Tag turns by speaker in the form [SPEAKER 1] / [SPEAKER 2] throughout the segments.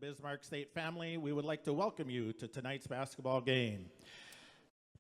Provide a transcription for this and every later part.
[SPEAKER 1] Bismarck State family, we would like to welcome you to tonight's basketball game.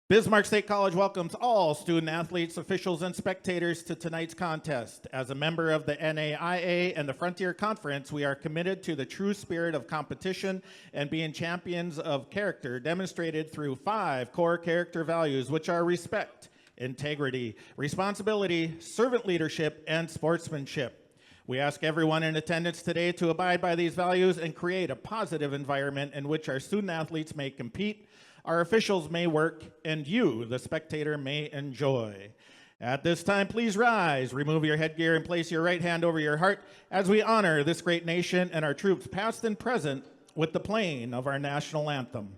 [SPEAKER 1] Bismarck State College welcomes all student athletes, officials, and spectators to tonight's contest. As a member of the NAIA and the Frontier Conference, we are committed to the true spirit of competition and being champions of character demonstrated through 5 core character values, which are respect, integrity, responsibility, servant leadership, and sportsmanship. We ask everyone in attendance today to abide by these values and create a positive environment in which our student athletes may compete, our officials may work, and you, the spectator, may enjoy. At this time, please rise, remove your headgear, and place your right hand over your heart as we honor this great nation and our troops past and present with the playing of our national anthem.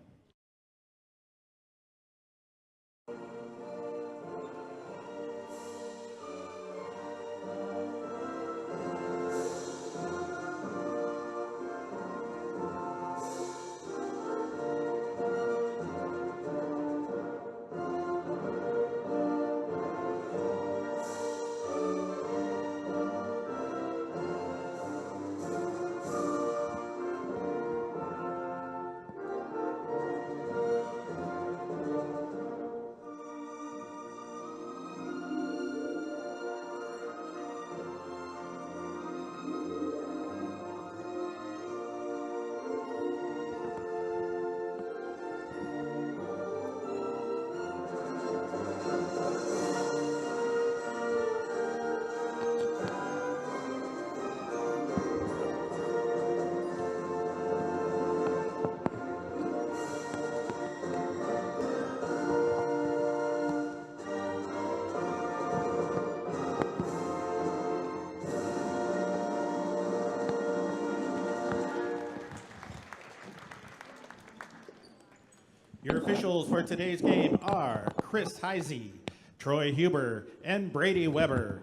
[SPEAKER 1] Your officials for today's game are Chris Heisey, Troy Huber, and Brady Weber.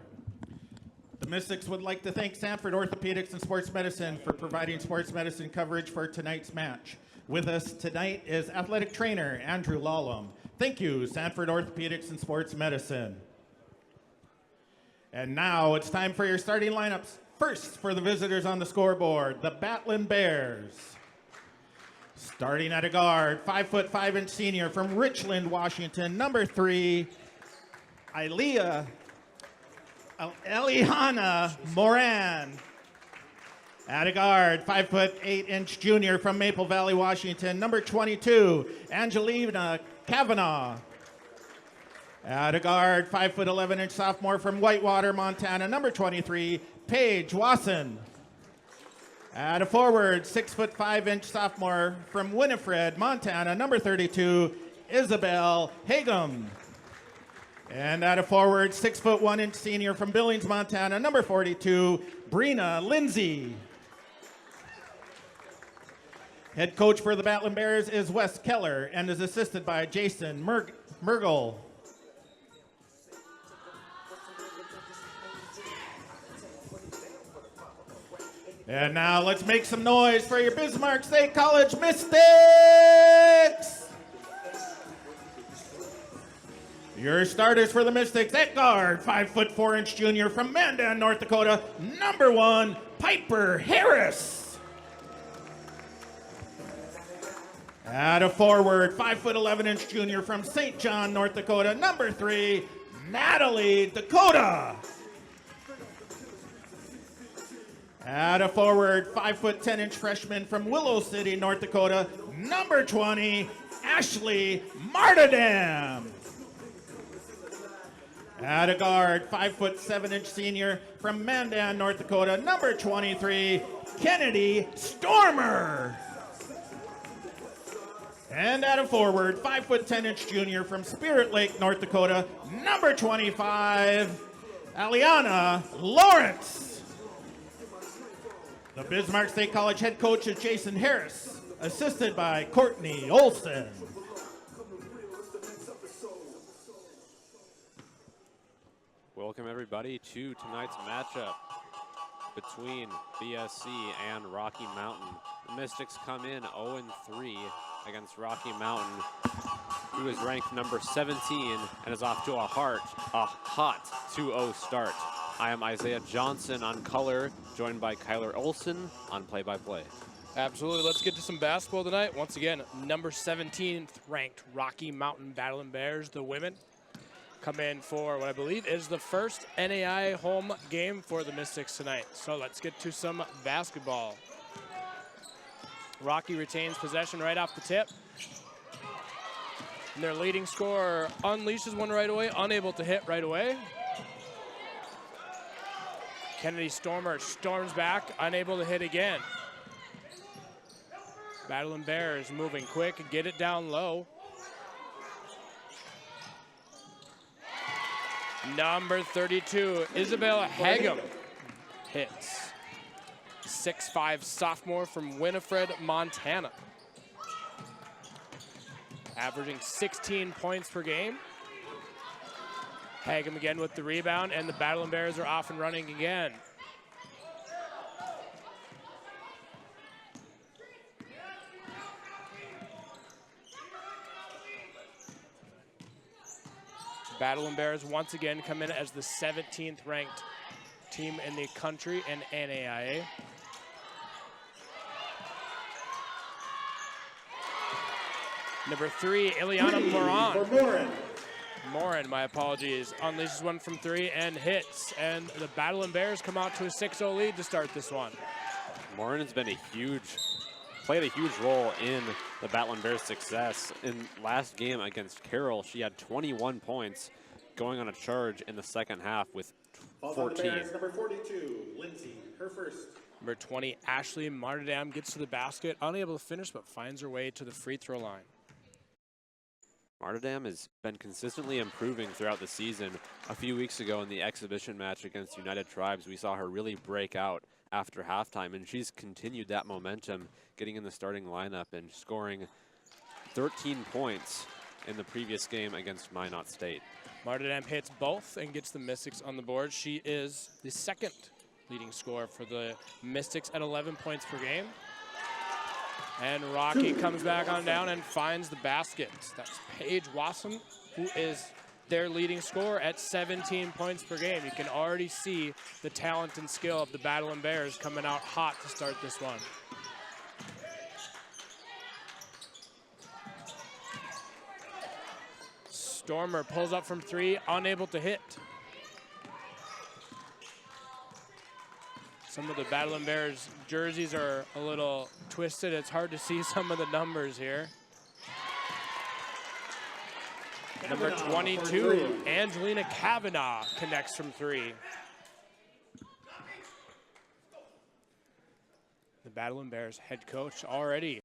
[SPEAKER 1] The Mystics would like to thank Sanford Orthopedics and Sports Medicine for providing sports medicine coverage for tonight's match. With us tonight is athletic trainer Andrew Lallam. Thank you, Sanford Orthopedics and Sports Medicine. And now it's time for your starting lineups. First, for the visitors on the scoreboard, the Batlin Bears. Starting at a guard, 5'5" senior from Richland, Washington, number 3, Eliana Moran. At a guard, 5'8" junior from Maple Valley, Washington, number 22, Angelina Kavanaugh. At a guard, 5'11" sophomore from Whitewater, Montana, number 23, Paige Wasson. At a forward, 6'5" sophomore from Winifred, Montana, number 32, Isabel Hagum. And at a forward, 6'1" senior from Billings, Montana, number 42, Brina Lindsay. Head coach for the Batlin Bears is Wes Keller and is assisted by Jason Mergel. And now let's make some noise for your Bismarck State College Mystics! Your starters for the Mystics at guard, 5'4" junior from Mandan, North Dakota, number 1, Piper Harris. At a forward, 5'11" junior from St. John, North Dakota, number 3, Natalie Dakota. At a forward, 5'10" freshman from Willow City, North Dakota, number 20, Ashley Martindam. At a guard, 5'7" senior from Mandan, North Dakota, number 23, Kennedy Stormer. And at a forward, 5'10" junior from Spirit Lake, North Dakota, number 25, Aliana Lawrence. The Bismarck State College head coach is Jason Harris, assisted by Courtney Olson.
[SPEAKER 2] Welcome everybody to tonight's matchup between BSC and Rocky Mountain. The Mystics come in 0-3 against Rocky Mountain, who is ranked number 17 and is off to a hot 2-0 start. I am Isaiah Johnson on color, joined by Kyler Olson on play-by-play.
[SPEAKER 3] Absolutely. Let's get to some basketball tonight. Once again, number 17th ranked Rocky Mountain Battling Bears, the women, come in for what I believe is the first NAI home game for the Mystics tonight. So let's get to some basketball. Rocky retains possession right off the tip. And their leading scorer unleashes one right away, unable to hit right away. Kennedy Stormer storms back, unable to hit again. Battling Bears moving quick, get it down low. Number 32, Isabel Hagum hits. 6'5" sophomore from Winifred, Montana. Averaging 16 points per game. Hagum again with the rebound, and the Battling Bears are off and running again. Battling Bears once again come in as the 17th ranked team in the country in NAIA. Number 3, Ileana Moran. Moran, my apologies, unleashes one from 3 and hits. And the Battling Bears come out to a 6-0 lead to start this one.
[SPEAKER 2] Moran has been played a huge role in the Battling Bears' success. In last game against Carroll, she had 21 points, going on a charge in the second half with 14.
[SPEAKER 1] Number 42, Lindsay, her first.
[SPEAKER 3] Number 20, Ashley Martindam gets to the basket, unable to finish, but finds her way to the free throw line.
[SPEAKER 2] Martindam has been consistently improving throughout the season. A few weeks ago in the exhibition match against United Tribes, we saw her really break out after halftime, and she's continued that momentum, getting in the starting lineup and scoring 13 points in the previous game against Minot State.
[SPEAKER 3] Martindam hits both and gets the Mystics on the board. She is the second leading scorer for the Mystics at 11 points per game. And Rocky comes back on down and finds the basket. That's Paige Wasson, who is their leading scorer at 17 points per game. You can already see the talent and skill of the Battling Bears coming out hot to start this one. Stormer pulls up from 3, unable to hit. Some of the Battling Bears jerseys are a little twisted. It's hard to see some of the numbers here. Number 22, Angelina Kavanaugh connects from 3. The Battling Bears head coach already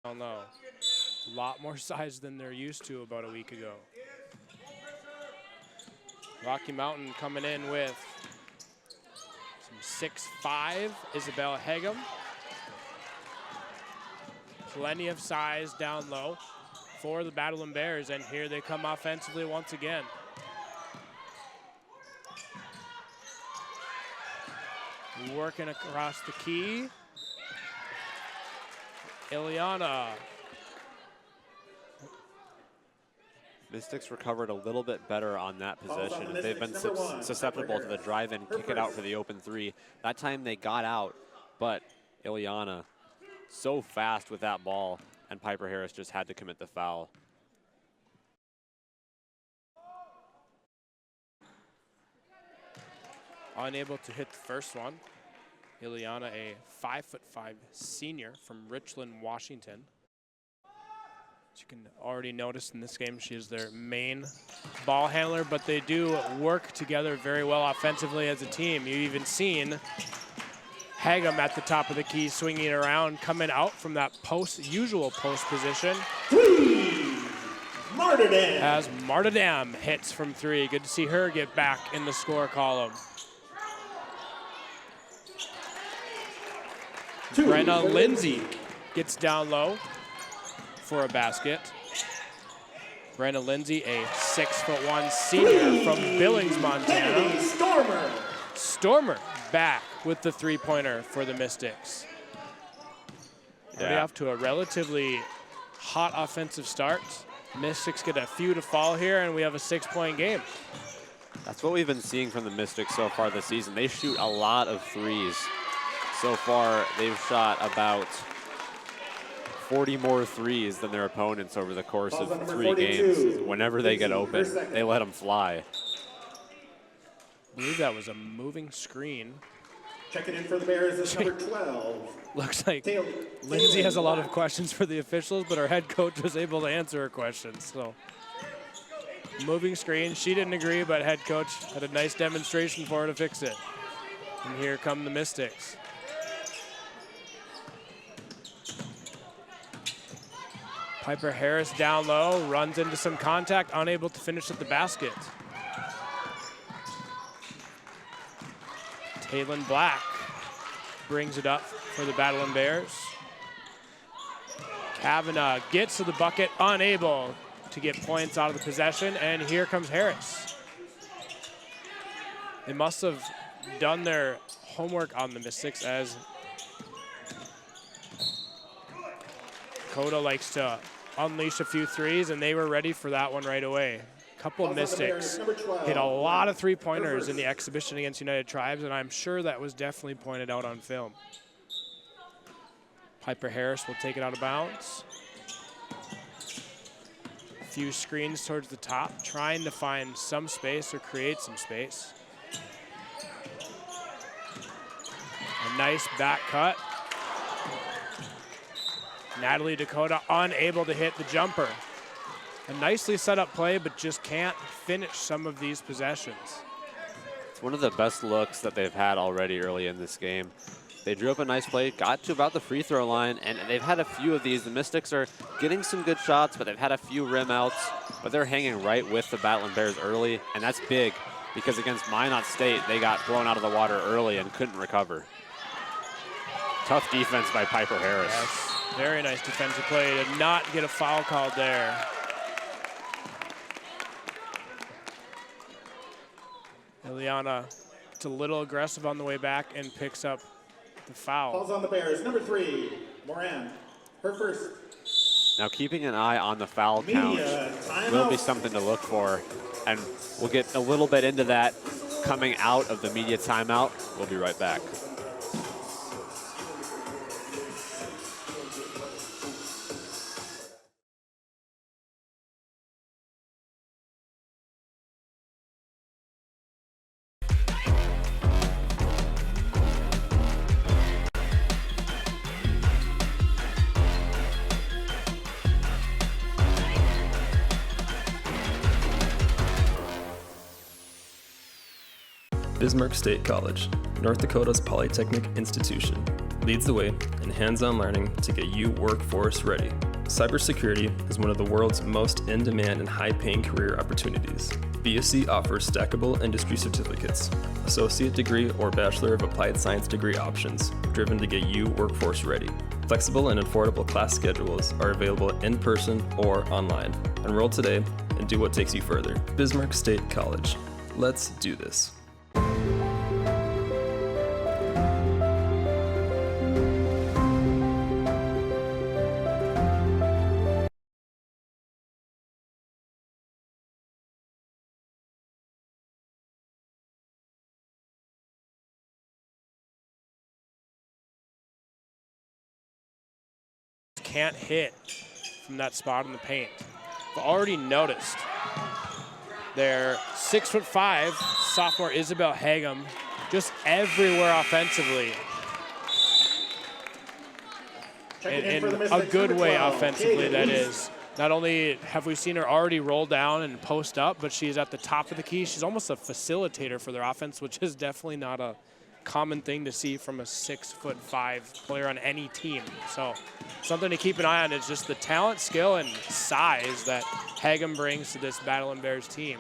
[SPEAKER 3] don't know. A lot more size than they're used to about a week ago. Rocky Mountain coming in with some 6'5", Isabel Hagum. Plenty of size down low for the Battling Bears, and here they come offensively once again. Working across the key. Ileana.
[SPEAKER 2] Mystics recovered a little bit better on that possession. They've been susceptible to the drive and kick it out for the open 3. That time they got out, but Ileana so fast with that ball, and Piper Harris just had to commit the foul.
[SPEAKER 3] Unable to hit the first one. Ileana, a 5'5" senior from Richland, Washington. As you can already notice in this game, she is their main ball handler, but they do work together very well offensively as a team. You've even seen Hagem at the top of the key swinging around, coming out from that usual post position.
[SPEAKER 1] Martyrdam.
[SPEAKER 3] As Martyrdam hits from 3. Good to see her get back in the score column. Brenna Lindsay gets down low for a basket. Brenna Lindsay, a 6'1" senior from Billings, Montana. Stormer back with the 3-pointer for the Mystics. Already off to a relatively hot offensive start. Mystics get a few to fall here, and we have a 6-point game.
[SPEAKER 2] That's what we've been seeing from the Mystics so far this season. They shoot a lot of threes. So far, they've shot about 40 more threes than their opponents over the course of 3 games. Whenever they get open, they let them fly.
[SPEAKER 3] I believe that was a moving screen.
[SPEAKER 1] Checking in for the Bears is number 12.
[SPEAKER 3] Looks like Lindsay has a lot of questions for the officials, but our head coach was able to answer her questions. So, moving screen. She didn't agree, but head coach had a nice demonstration for her to fix it. And here come the Mystics. Piper Harris down low, runs into some contact, unable to finish at the basket. Taylin Black brings it up for the Battling Bears. Kavanaugh gets to the bucket, unable to get points out of the possession, and here comes Harris. They must have done their homework on the Mystics, as Dakota likes to unleash a few threes, and they were ready for that one right away. A couple of Mystics hit a lot of 3-pointers in the exhibition against United Tribes, and I'm sure that was definitely pointed out on film. Piper Harris will take it out of bounds. A few screens towards the top, trying to find some space or create some space. A nice back cut. Natalie Dakota unable to hit the jumper. A nicely set up play, but just can't finish some of these possessions.
[SPEAKER 2] It's one of the best looks that they've had already early in this game. They drew up a nice play, got to about the free throw line, and they've had a few of these. The Mystics are getting some good shots, but they've had a few rim outs, but they're hanging right with the Battling Bears early, and that's big because against Minot State, they got blown out of the water early and couldn't recover. Tough defense by Piper Harris.
[SPEAKER 3] Yes, very nice defensive play. Did not get a foul called there. Ileana, it's a little aggressive on the way back and picks up the foul.
[SPEAKER 1] Falls on the Bears, number 3, Moran. Her first.
[SPEAKER 2] Now keeping an eye on the foul count will be something to look for, and we'll get a little bit into that coming out of the media timeout. We'll be right back.
[SPEAKER 4] Bismarck State College, North Dakota's polytechnic institution, leads the way in hands-on learning to get you workforce ready. Cybersecurity is one of the world's most in-demand and high-paying career opportunities. BSC offers stackable industry certificates, associate degree or Bachelor of Applied Science degree options, driven to get you workforce ready. Flexible and affordable class schedules are available in person or online. Enroll today and do what takes you further. Bismarck State College. Let's do this.
[SPEAKER 3] Can't hit from that spot in the paint. But already noticed their 6'5" sophomore Isabel Hagem just everywhere offensively. In a good way offensively, that is. Not only have we seen her already roll down and post up, but she's at the top of the key. She's almost a facilitator for their offense, which is definitely not a common thing to see from a 6'5" player on any team. So something to keep an eye on is just the talent, skill, and size that Hagem brings to this Battle and Bears team.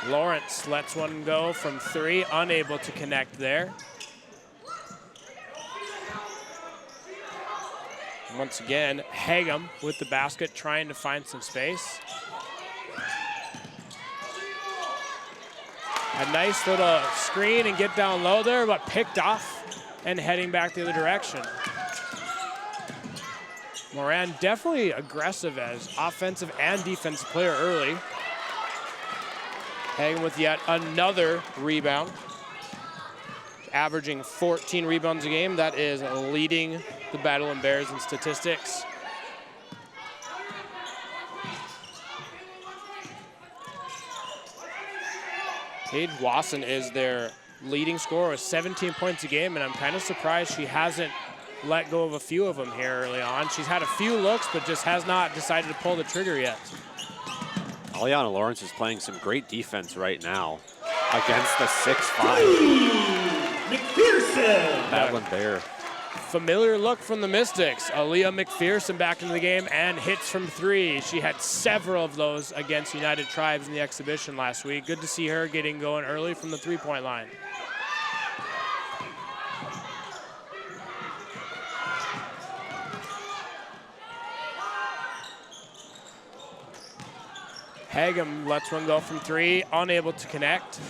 [SPEAKER 3] Lawrence lets one go from 3, unable to connect there. Once again, Hagem with the basket, trying to find some space. A nice little screen and get down low there, but picked off and heading back the other direction. Moran definitely aggressive as offensive and defensive player early. Hagem with yet another rebound. Averaging 14 rebounds a game. That is leading the Battle and Bears in statistics. Paige Wasson is their leading scorer with 17 points a game, and I'm kind of surprised she hasn't let go of a few of them here early on. She's had a few looks, but just has not decided to pull the trigger yet.
[SPEAKER 2] Aliana Lawrence is playing some great defense right now against the 6'5"
[SPEAKER 1] McPherson.
[SPEAKER 2] Battle and Bear.
[SPEAKER 3] Familiar look from the Mystics. Aaliyah McPherson back into the game and hits from 3. She had several of those against United Tribes in the exhibition last week. Good to see her getting going early from the 3-point line. Hagem lets one go from 3, unable to connect.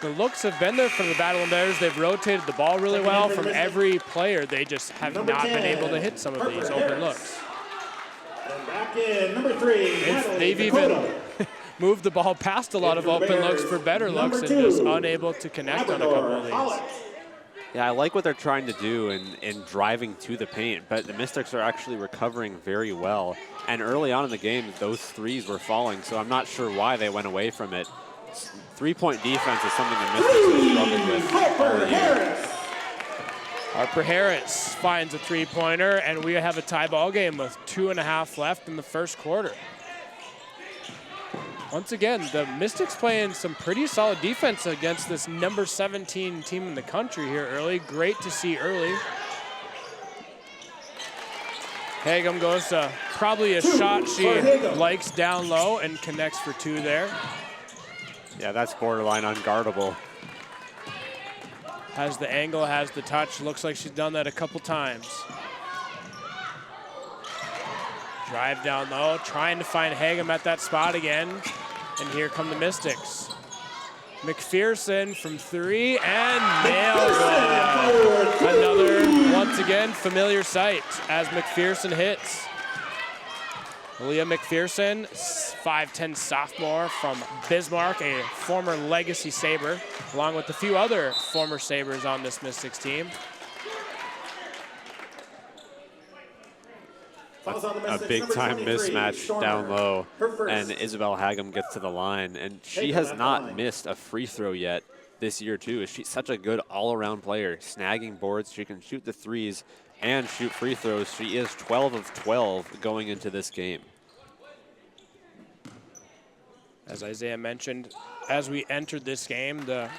[SPEAKER 3] The looks have been there for the Battle and Bears. They've rotated the ball really well from every player. They just have not been able to hit some of these open looks.
[SPEAKER 1] And back in, number 3.
[SPEAKER 3] They've even moved the ball past a lot of open looks for better looks and just unable to connect on a couple of these.
[SPEAKER 2] Yeah, I like what they're trying to do in driving to the paint, but the Mystics are actually recovering very well. And early on in the game, those threes were falling, so I'm not sure why they went away from it. 3-point defense is something the Mystics have struggled with all year.
[SPEAKER 3] Harper Harris finds a 3-pointer, and we have a tie ball game with 2.5 left in the first quarter. Once again, the Mystics playing some pretty solid defense against this number 17 team in the country here early. Great to see early. Hagem goes to probably a shot she likes down low and connects for 2 there.
[SPEAKER 2] Yeah, that's borderline unguardable.
[SPEAKER 3] Has the angle, has the touch. Looks like she's done that a couple times. Drive down low, trying to find Hagem at that spot again. And here come the Mystics. McPherson from 3 and nails it. Another, once again, familiar sight as McPherson hits. Aaliyah McPherson, 5'10" sophomore from Bismarck, a former Legacy Sabre, along with a few other former Sabres on this Mystics team.
[SPEAKER 2] A big-time mismatch down low, and Isabel Hagem gets to the line, and she has not missed a free throw yet this year, too. She's such a good all-around player, snagging boards. She can shoot the threes and shoot free throws. She is 12 of 12 going into this game.
[SPEAKER 3] As Isaiah mentioned, as we entered this game, the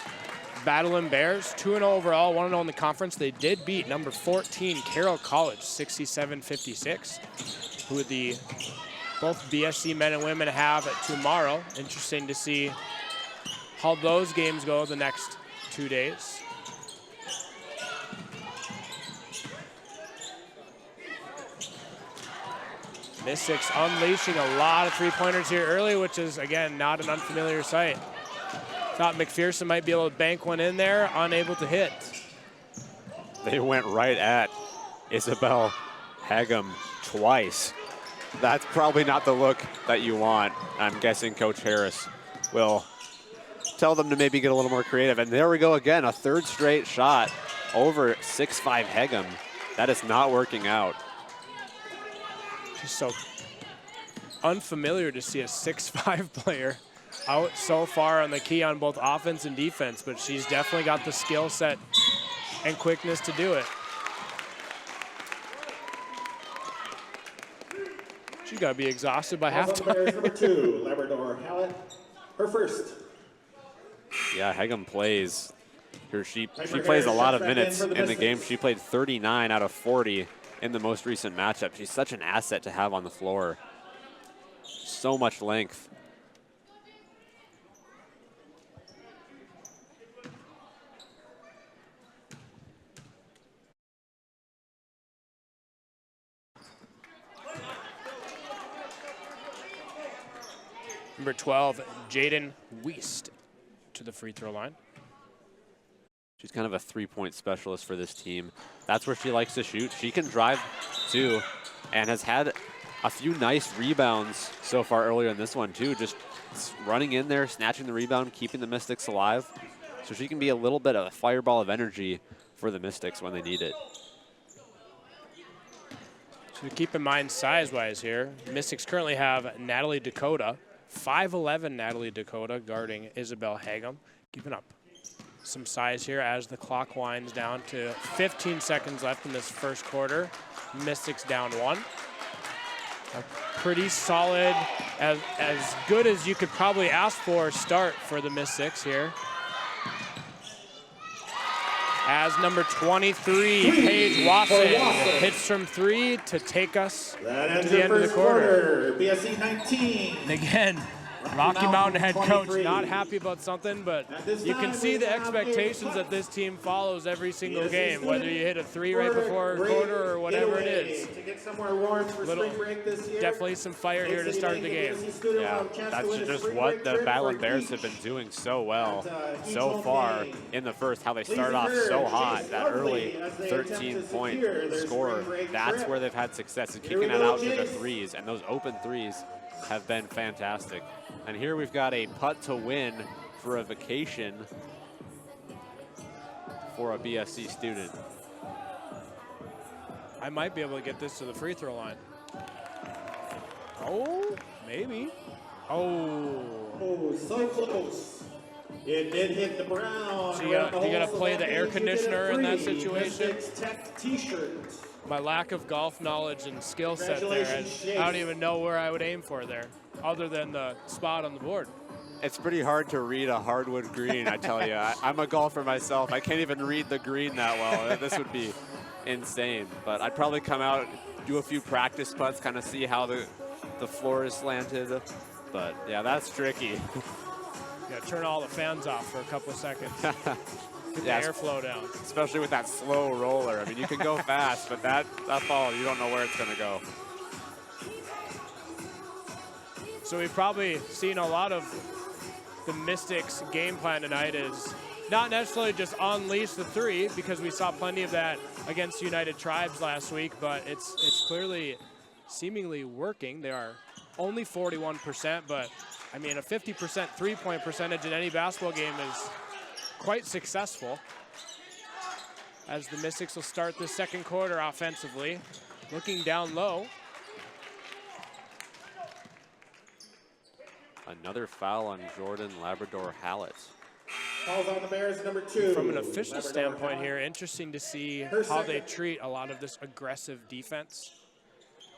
[SPEAKER 3] Battle and Bears, 2-0 overall, 1-0 in the conference. They did beat number 14, Carroll College, 67-56, who the both BSC men and women have tomorrow. Interesting to see how those games go the next 2 days. Mystics unleashing a lot of 3-pointers here early, which is, again, not an unfamiliar sight. Thought McPherson might be able to bank one in there, unable to hit.
[SPEAKER 2] They went right at Isabel Hagem twice. That's probably not the look that you want. I'm guessing Coach Harris will tell them to maybe get a little more creative. And there we go again, a third straight shot over 6'5" Hagem. That is not working out.
[SPEAKER 3] Just so unfamiliar to see a 6'5" player out so far on the key on both offense and defense, but she's definitely got the skill set and quickness to do it. She's got to be exhausted by
[SPEAKER 1] Calls on the Bears, number
[SPEAKER 3] halftime.
[SPEAKER 1] 2, Labrador Hallett, her first.
[SPEAKER 2] Yeah, Hegum plays. She
[SPEAKER 1] Piper
[SPEAKER 2] plays a
[SPEAKER 1] Harris
[SPEAKER 2] lot of
[SPEAKER 1] checks back in
[SPEAKER 2] minutes
[SPEAKER 1] for the
[SPEAKER 2] in the game.
[SPEAKER 1] Mystics.
[SPEAKER 2] She played 39 out of 40 in the most recent matchup. She's such an asset to have on the floor. So much length.
[SPEAKER 3] Number 12, Jaden Weist to the free throw line.
[SPEAKER 2] She's kind of a three-point specialist for this team. That's where she likes to shoot. She can drive too, and has had a few nice rebounds so far earlier in this one too. Just running in there, snatching the rebound, keeping the Mystics alive. So she can be a little bit of a fireball of energy for the Mystics when they need it.
[SPEAKER 3] So keep in mind size-wise here, Mystics currently have Natalie Dakota, 5'11" Natalie Dakota guarding Isabel Hagum, giving up some size here as the clock winds down to 15 seconds left in this first quarter. Mystics down 1. A pretty solid, as good as you could probably ask for start for the Mystics here. As number 23, Paige Wasson hits from 3 to take us
[SPEAKER 1] That
[SPEAKER 3] to the end of the quarter.
[SPEAKER 1] BSC 19.
[SPEAKER 3] And again, Rocky Mountain head coach not happy about something, but you can see the expectations that this team follows every single game, whether you hit a 3 right before a quarter or whatever it is.
[SPEAKER 1] To get somewhere warm for spring break this year.
[SPEAKER 3] Definitely some fire here to start the game.
[SPEAKER 2] Yeah, that's just what the Battling Bears have been doing so well so far in the first, how they start off so hot, that early 13-point score. That's where they've had success, is kicking it out to the threes, and those open threes have been fantastic. And here we've got a putt to win for a vacation for a BSC student.
[SPEAKER 3] I might be able to get this to the free throw line. Oh, maybe. Oh.
[SPEAKER 1] Oh, so close. It did hit the ground.
[SPEAKER 3] So you gotta play the air conditioner in that situation.
[SPEAKER 1] Mystics Tech t-shirt.
[SPEAKER 3] My lack of golf knowledge and skill set there,
[SPEAKER 1] Congratulations,
[SPEAKER 3] I don't even know where I would aim for there, other than the spot on the board.
[SPEAKER 2] It's pretty hard to read a hardwood green, I tell you. I'm a golfer myself. I can't even read the green that well. This would be insane. But I'd probably come out, do a few practice putts, kind of see how the floor is slanted. But yeah, that's tricky.
[SPEAKER 3] Yeah, turn all the fans off for a couple of seconds. Get the
[SPEAKER 2] Yeah,
[SPEAKER 3] airflow down.
[SPEAKER 2] especially with that slow roller. I mean, you can go fast, but that ball, you don't know where it's going to go.
[SPEAKER 3] So we've probably seen a lot of the Mystics' game plan tonight is not necessarily just unleash the 3, because we saw plenty of that against United Tribes last week, but it's clearly seemingly working. They are only 41%, but I mean, a 50% three-point percentage in any basketball game is quite successful. As the Mystics will start the second quarter offensively, looking down low.
[SPEAKER 2] Another foul on Jordan Labrador Hallett.
[SPEAKER 1] Calls on the Bears, number 2.
[SPEAKER 3] From an official
[SPEAKER 1] Labrador
[SPEAKER 3] standpoint
[SPEAKER 1] Hallett.
[SPEAKER 3] here, interesting to see
[SPEAKER 1] Her
[SPEAKER 3] how they
[SPEAKER 1] second.
[SPEAKER 3] treat a lot of this aggressive defense.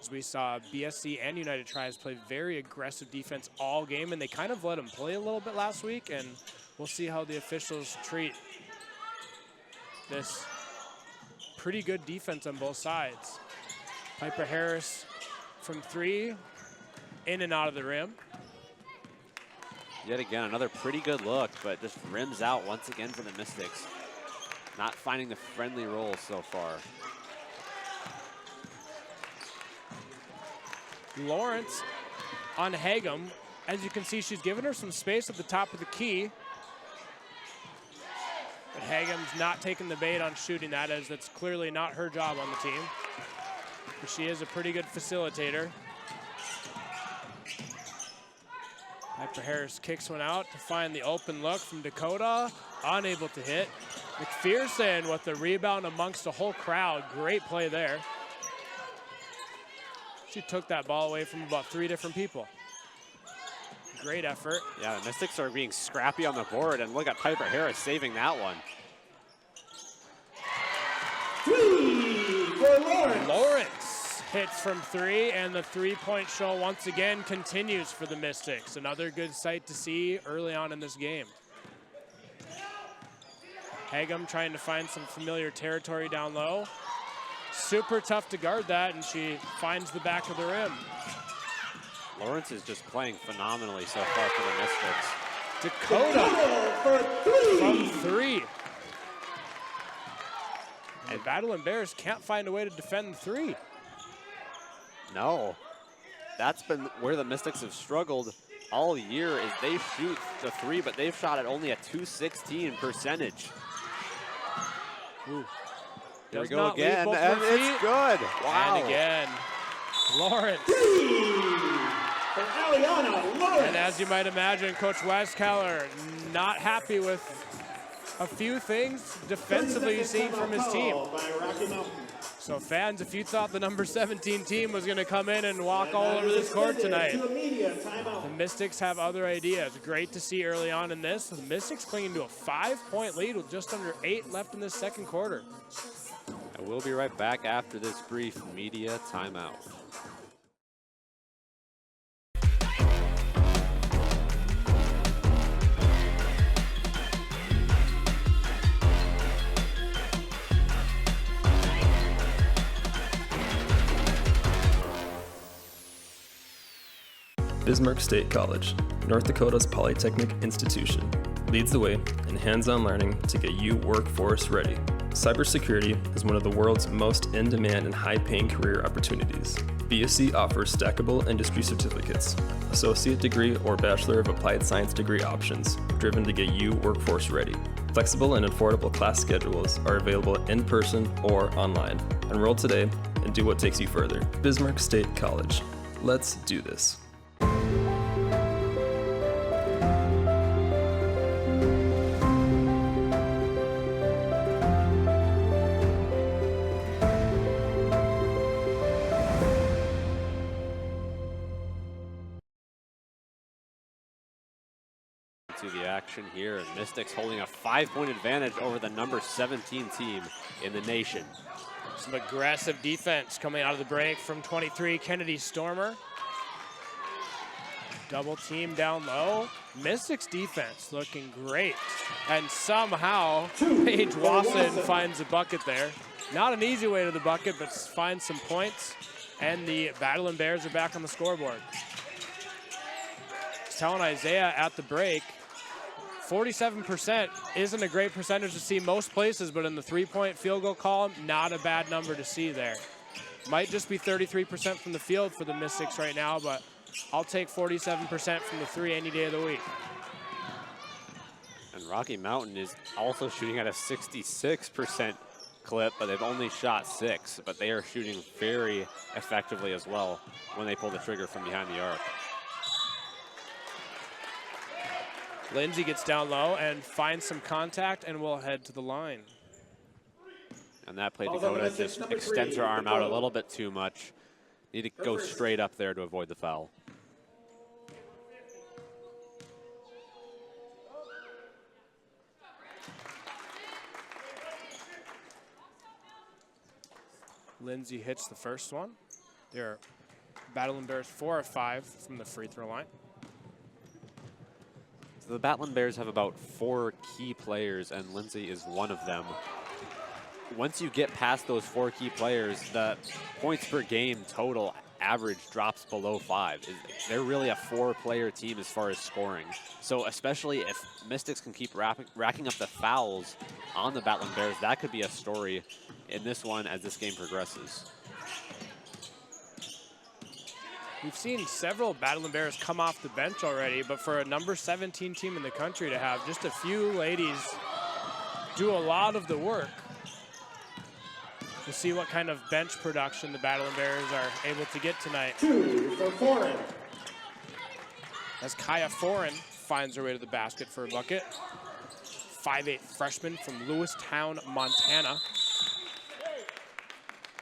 [SPEAKER 3] As we saw BSC and United Tribes play very aggressive defense all game, and they kind of let them play a little bit last week, and we'll see how the officials treat this pretty good defense on both sides. Piper Harris from 3, in and out of the rim.
[SPEAKER 2] Yet again, another pretty good look, but just rims out once again for the Mystics. Not finding the friendly roll so far.
[SPEAKER 3] Lawrence on Hagum. As you can see, she's given her some space at the top of the key. But Hagum's not taking the bait on shooting that, as that's clearly not her job on the team. But she is a pretty good facilitator. Piper Harris kicks one out to find the open look from Dakota. Unable to hit. McPherson with the rebound amongst the whole crowd. Great play there. She took that ball away from about 3 different people. Great effort.
[SPEAKER 2] Yeah, the Mystics are being scrappy on the board, and look at Piper Harris saving that one.
[SPEAKER 1] 3 for Lawrence.
[SPEAKER 3] Lawrence hits from three, and the three-point show once again continues for the Mystics. Another good sight to see early on in this game. Hagum trying to find some familiar territory down low. Super tough to guard that, and she finds the back of the rim.
[SPEAKER 2] Lawrence is just playing phenomenally so far for the Mystics.
[SPEAKER 3] Dakota from three. And Battle Bears can't find a way to defend the three.
[SPEAKER 2] No, that's been where the Mystics have struggled all year, is they shoot the three, but they've shot at only a .216 percentage.
[SPEAKER 3] Ooh.
[SPEAKER 2] Here we
[SPEAKER 3] Does
[SPEAKER 2] go
[SPEAKER 3] not leave
[SPEAKER 2] again,
[SPEAKER 3] both
[SPEAKER 2] and
[SPEAKER 3] her feet.
[SPEAKER 2] it's good. Wow.
[SPEAKER 3] And again, Lawrence. And as you might imagine, Coach Westkeller not happy with a few things defensively seen from his team. So fans, if you thought the number 17 team was going to come in and walk all over this court tonight, the Mystics have other ideas. Great to see early on in this. The Mystics clinging to a 5-point lead with just under 8 left in this second quarter.
[SPEAKER 2] And we'll be right back after this brief media timeout.
[SPEAKER 4] Bismarck State College, North Dakota's polytechnic institution, leads the way in hands-on learning to get you workforce ready. Cybersecurity is one of the world's most in-demand and high-paying career opportunities. BSC offers stackable industry certificates, associate degree or Bachelor of Applied Science degree options, driven to get you workforce ready. Flexible and affordable class schedules are available in person or online. Enroll today and do what takes you further. Bismarck State College. Let's do this.
[SPEAKER 2] To the action here, and Mystics holding a 5-point advantage over the number 17 team in the nation.
[SPEAKER 3] Some aggressive defense coming out of the break from 23, Kennedy Stormer. Double team down low. Mystics defense looking great. And somehow, Paige Wasson finds a bucket there. Not an easy way to the bucket, but finds some points. And the Battle Bears are back on the scoreboard. I was telling Isaiah at the break, 47% isn't a great percentage to see most places, but in the three-point field goal column, not a bad number to see there. Might just be 33% from the field for the Mystics right now, but I'll take 47% from the three any day of the week.
[SPEAKER 2] And Rocky Mountain is also shooting at a 66% clip, but they've only shot 6, but they are shooting very effectively as well when they pull the trigger from behind the arc.
[SPEAKER 3] Lindsay gets down low and finds some contact and will head to the line.
[SPEAKER 2] And that play, Dakota just extends her arm out a little bit too much. Need to go straight up there to avoid the foul.
[SPEAKER 3] Lindsay hits the first one. They're Battle Bears 4 of 5 from the free throw line.
[SPEAKER 2] So the Battle Bears have about 4 key players, and Lindsay is one of them. Once you get past those 4 key players, the points per game total average drops below 5. They're really a 4-player team as far as scoring. So especially if Mystics can keep racking up the fouls on the Battle Bears, that could be a story in this one as this game progresses.
[SPEAKER 3] We've seen several Battle Bears come off the bench already, but for a number 17 team in the country to have just a few ladies do a lot of the work, we'll see what kind of bench production the Battle Bears are able to get tonight.
[SPEAKER 1] 2 for Foreign.
[SPEAKER 3] As Kaya Foreign finds her way to the basket for a bucket. 5'8" freshman from Lewistown, Montana.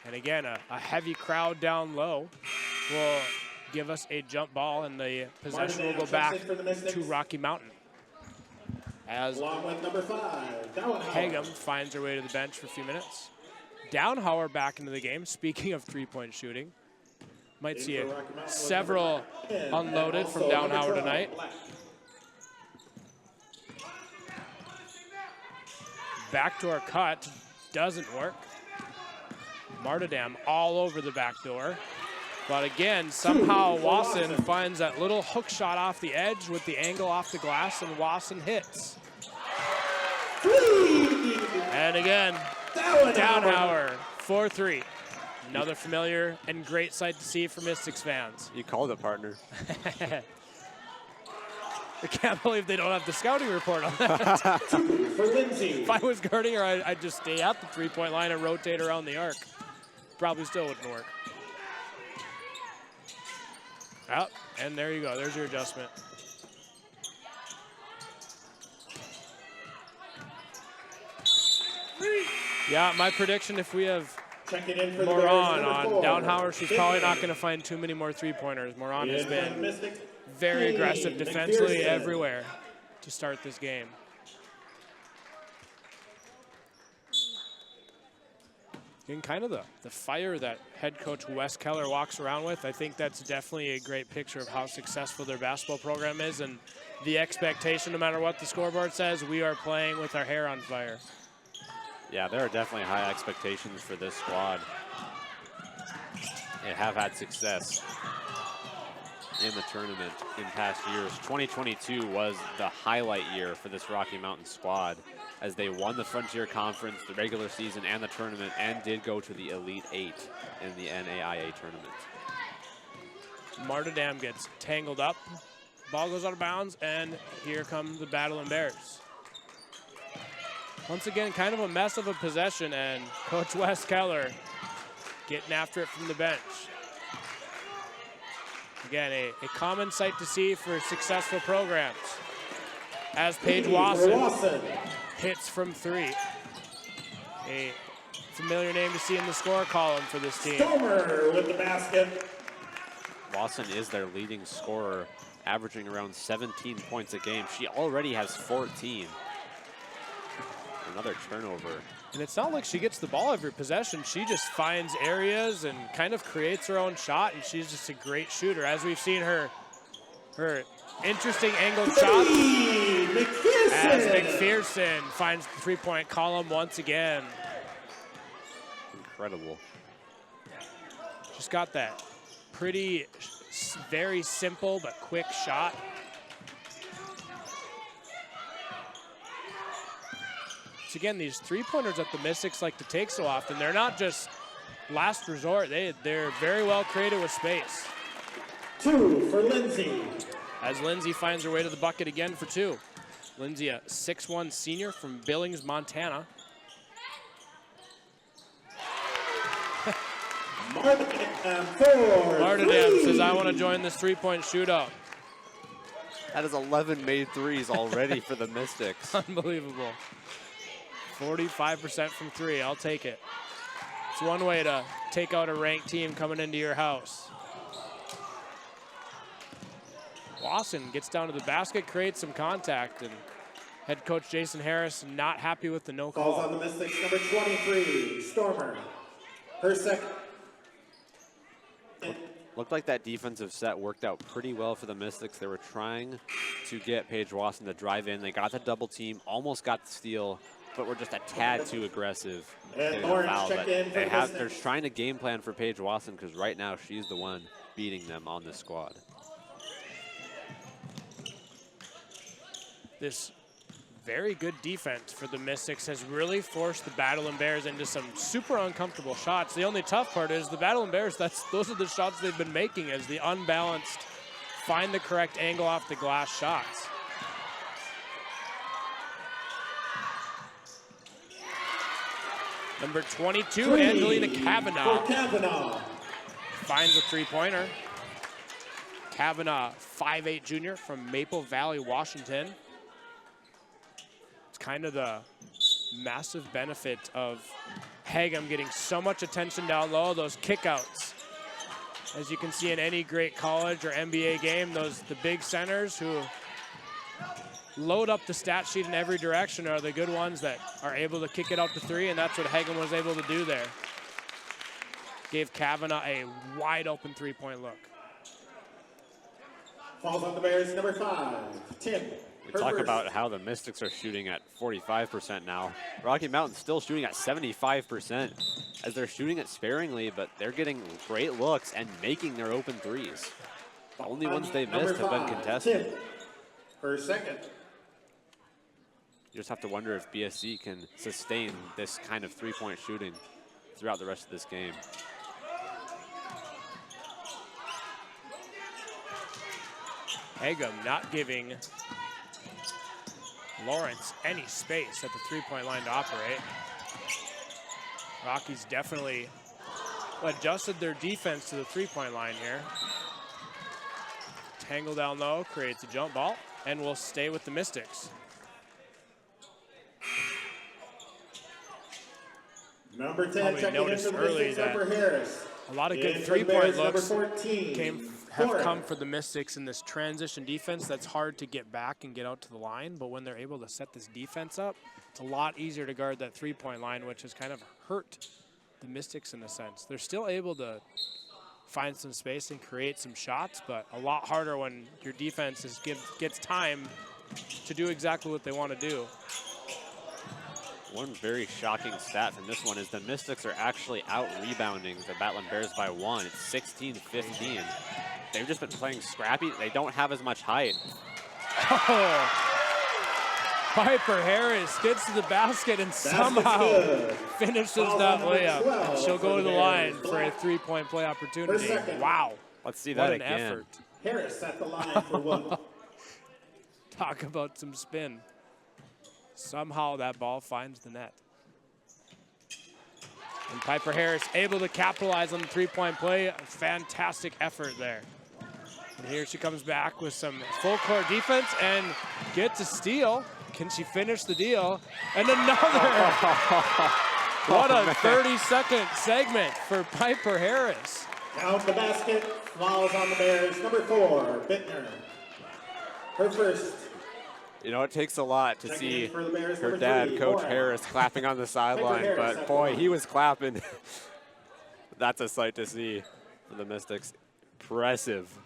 [SPEAKER 3] And again, a heavy crowd down low will give us a jump ball, and the possession will go back to Rocky Mountain. As
[SPEAKER 1] Along with number 5,
[SPEAKER 3] Hagum finds her way to the bench for a few minutes. Downhauer back into the game, speaking of three-point shooting. Might see several unloaded from Downhauer tonight. Backdoor cut doesn't work. Martindam all over the back door. But again, somehow Wasson finds that little hook shot off the edge with the angle off the glass, and Wasson hits. And again, Downhauer, 4-3. Another familiar and great sight to see for Mystics fans.
[SPEAKER 2] You called it, partner.
[SPEAKER 3] I can't believe they don't have the scouting report on that.
[SPEAKER 1] For Lindsay.
[SPEAKER 3] If I was guarding her, I'd just stay at the three-point line and rotate around the arc. Probably still wouldn't work. Oh, and there you go. There's your adjustment. Yeah, my prediction, if we have Moran on Downhauer, she's probably not going to find too many more three-pointers. Moran has been very aggressive defensively everywhere to start this game. And kind of the fire that head coach Wes Keller walks around with, I think that's definitely a great picture of how successful their basketball program is, and the expectation, no matter what the scoreboard says, we are playing with our hair on fire.
[SPEAKER 2] Yeah, there are definitely high expectations for this squad. They have had success in the tournament in past years. 2022 was the highlight year for this Rocky Mountain squad, as they won the Frontier Conference, the regular season, and the tournament, and did go to the Elite Eight in the NAIA tournament.
[SPEAKER 3] Martindam gets tangled up, ball goes out of bounds, and here come the Battle Bears. Once again, kind of a mess of a possession, and Coach Wes Keller getting after it from the bench. Again, a common sight to see for successful programs. As Paige Wasson hits from three. A familiar name to see in the score column for this team.
[SPEAKER 1] Stomer with the basket.
[SPEAKER 2] Wasson is their leading scorer, averaging around 17 points a game. She already has 14. Another turnover.
[SPEAKER 3] And it's not like she gets the ball every possession. She just finds areas and kind of creates her own shot, and she's just a great shooter. As we've seen her interesting angled shots. As McPherson finds the three-point column once again.
[SPEAKER 2] Incredible.
[SPEAKER 3] Just got that pretty, very simple but quick shot. So again, these three-pointers that the Mystics like to take so often, they're not just last resort. They're very well created with space.
[SPEAKER 1] 2 for Lindsay.
[SPEAKER 3] As Lindsay finds her way to the bucket again for 2. Lindsay, a 6'1" senior from Billings, Montana. Martindam says, I want to join this three-point shootout.
[SPEAKER 2] That is 11 made threes already for the Mystics.
[SPEAKER 3] Unbelievable. 45% from three, I'll take it. It's one way to take out a ranked team coming into your house. Wasson gets down to the basket, creates some contact, and head coach Jason Harris not happy with the no call.
[SPEAKER 1] Calls on the Mystics, number 23, Stormer. Her second.
[SPEAKER 2] Looked like that defensive set worked out pretty well for the Mystics. They were trying to get Paige Wasson to drive in. They got the double team, almost got the steal, but were just a tad too aggressive.
[SPEAKER 1] And Orange check in for the
[SPEAKER 2] They're trying to game plan for Paige Wasson, because right now she's the one beating them on this squad.
[SPEAKER 3] This very good defense for the Mystics has really forced the Battle Bears into some super uncomfortable shots. The only tough part is the Battle Bears, those are the shots they've been making, as the unbalanced, find the correct angle off the glass shots. Number 22, Angelina Kavanaugh. Finds a three-pointer. Kavanaugh, 5'8" junior from Maple Valley, Washington. It's kind of the massive benefit of Hagem getting so much attention down low, those kickouts. As you can see in any great college or NBA game, the big centers who load up the stat sheet in every direction are the good ones that are able to kick it out to three, and that's what Hagem was able to do there. gave Kavanaugh a wide open three-point look.
[SPEAKER 1] Falls on the Bears, number 5, Tim.
[SPEAKER 2] We talk about how the Mystics are shooting at 45% now. Rocky Mountain's still shooting at 75%, as they're shooting it sparingly, but they're getting great looks and making their open threes. The only ones they've missed have been contested.
[SPEAKER 1] Tim, for second.
[SPEAKER 2] You just have to wonder if BSC can sustain this kind of three-point shooting throughout the rest of this game.
[SPEAKER 3] Hagum not giving Lawrence any space at the three-point line to operate. Rockies definitely adjusted their defense to the three-point line here. Tangle down low, creates a jump ball, and will stay with the Mystics.
[SPEAKER 1] Number 10,
[SPEAKER 3] Probably
[SPEAKER 1] checking in
[SPEAKER 3] noticed
[SPEAKER 1] for the
[SPEAKER 3] early
[SPEAKER 1] Mystics,
[SPEAKER 3] that
[SPEAKER 1] Upper Harris.
[SPEAKER 3] A lot of good
[SPEAKER 1] In for the Bears,
[SPEAKER 3] three-point
[SPEAKER 1] number
[SPEAKER 3] looks
[SPEAKER 1] 14,
[SPEAKER 3] have
[SPEAKER 1] Flores.
[SPEAKER 3] come for the Mystics in this transition defense. That's hard to get back and get out to the line, but when they're able to set this defense up, it's a lot easier to guard that three-point line, which has kind of hurt the Mystics in a sense. They're still able to find some space and create some shots, but a lot harder when your defense gets time to do exactly what they want to do.
[SPEAKER 2] One very shocking stat from this one is the Mystics are actually out-rebounding the Battling Bears by 1. It's 16-15. They've just been playing scrappy. They don't have as much height.
[SPEAKER 3] Oh. Piper Harris gets to the basket and somehow finishes that layup. And she'll go to the line for a three-point play opportunity. Wow.
[SPEAKER 2] Let's see that
[SPEAKER 3] What an
[SPEAKER 2] again.
[SPEAKER 3] effort.
[SPEAKER 1] Harris at the line for 1.
[SPEAKER 3] Talk about some spin. Somehow that ball finds the net. And Piper Harris able to capitalize on the three-point play. A fantastic effort there. And here she comes back with some full court defense and gets a steal. Can she finish the deal? And another. What a 30-second segment for Piper Harris.
[SPEAKER 1] Count the basket, falls on the Bears, number 4, Bittner. Her first.
[SPEAKER 2] You know, it takes a lot to
[SPEAKER 1] Checking
[SPEAKER 2] see
[SPEAKER 1] in for the Bears,
[SPEAKER 2] her
[SPEAKER 1] number
[SPEAKER 2] dad,
[SPEAKER 1] 3,
[SPEAKER 2] Coach
[SPEAKER 1] Warren.
[SPEAKER 2] Harris, clapping on the sideline,
[SPEAKER 1] Harris
[SPEAKER 2] but
[SPEAKER 1] at the
[SPEAKER 2] boy,
[SPEAKER 1] line.
[SPEAKER 2] he was clapping. That's a sight to see for the Mystics. Impressive.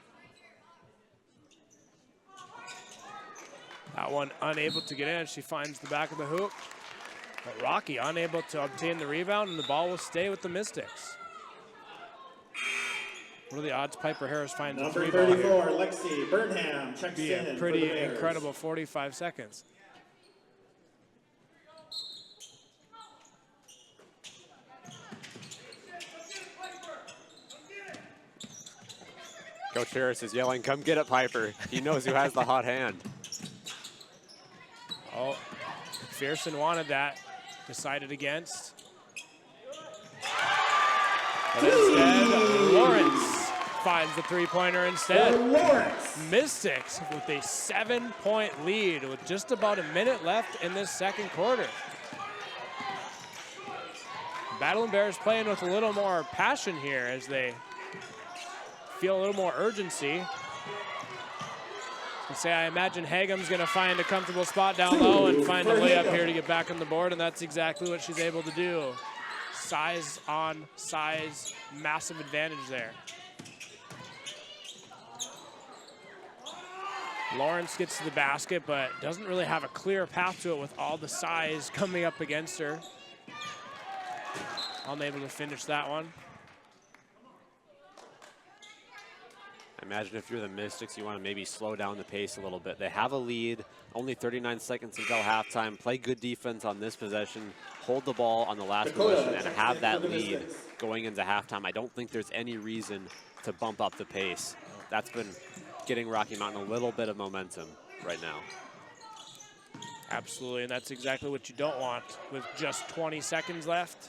[SPEAKER 3] That one unable to get in. She finds the back of the hoop. But Rocky unable to obtain the rebound, and the ball will stay with the Mystics. What are the odds Piper Harris finds a
[SPEAKER 1] Number
[SPEAKER 3] three ball
[SPEAKER 1] 34,
[SPEAKER 3] here?
[SPEAKER 1] Lexi Burnham checks
[SPEAKER 3] Be
[SPEAKER 1] in
[SPEAKER 3] a
[SPEAKER 1] for
[SPEAKER 3] pretty
[SPEAKER 1] the Bears.
[SPEAKER 3] incredible 45 seconds.
[SPEAKER 2] Coach Harris is yelling, come get it, Piper. He knows who has the hot hand.
[SPEAKER 3] Oh, McPherson wanted that. Decided against. But instead, Lawrence finds the three-pointer instead.
[SPEAKER 1] Lawrence.
[SPEAKER 3] Mystics with a 7-point lead with just about a minute left in this second quarter. Battling Bears playing with a little more passion here as they feel a little more urgency. I imagine Hagum's going to find a comfortable spot down low and find a layup here to get back on the board, and that's exactly what she's able to do. Size on size, massive advantage there. Lawrence gets to the basket, but doesn't really have a clear path to it with all the size coming up against her. Unable to finish that one.
[SPEAKER 2] Imagine if you're the Mystics, you want to maybe slow down the pace a little bit. They have a lead, only 39 seconds until halftime. Play good defense on this possession, hold the ball on the last possession, and have that lead going into halftime. I don't think there's any reason to bump up the pace. That's been getting Rocky Mountain a little bit of momentum right now.
[SPEAKER 3] Absolutely, and that's exactly what you don't want with just 20 seconds left.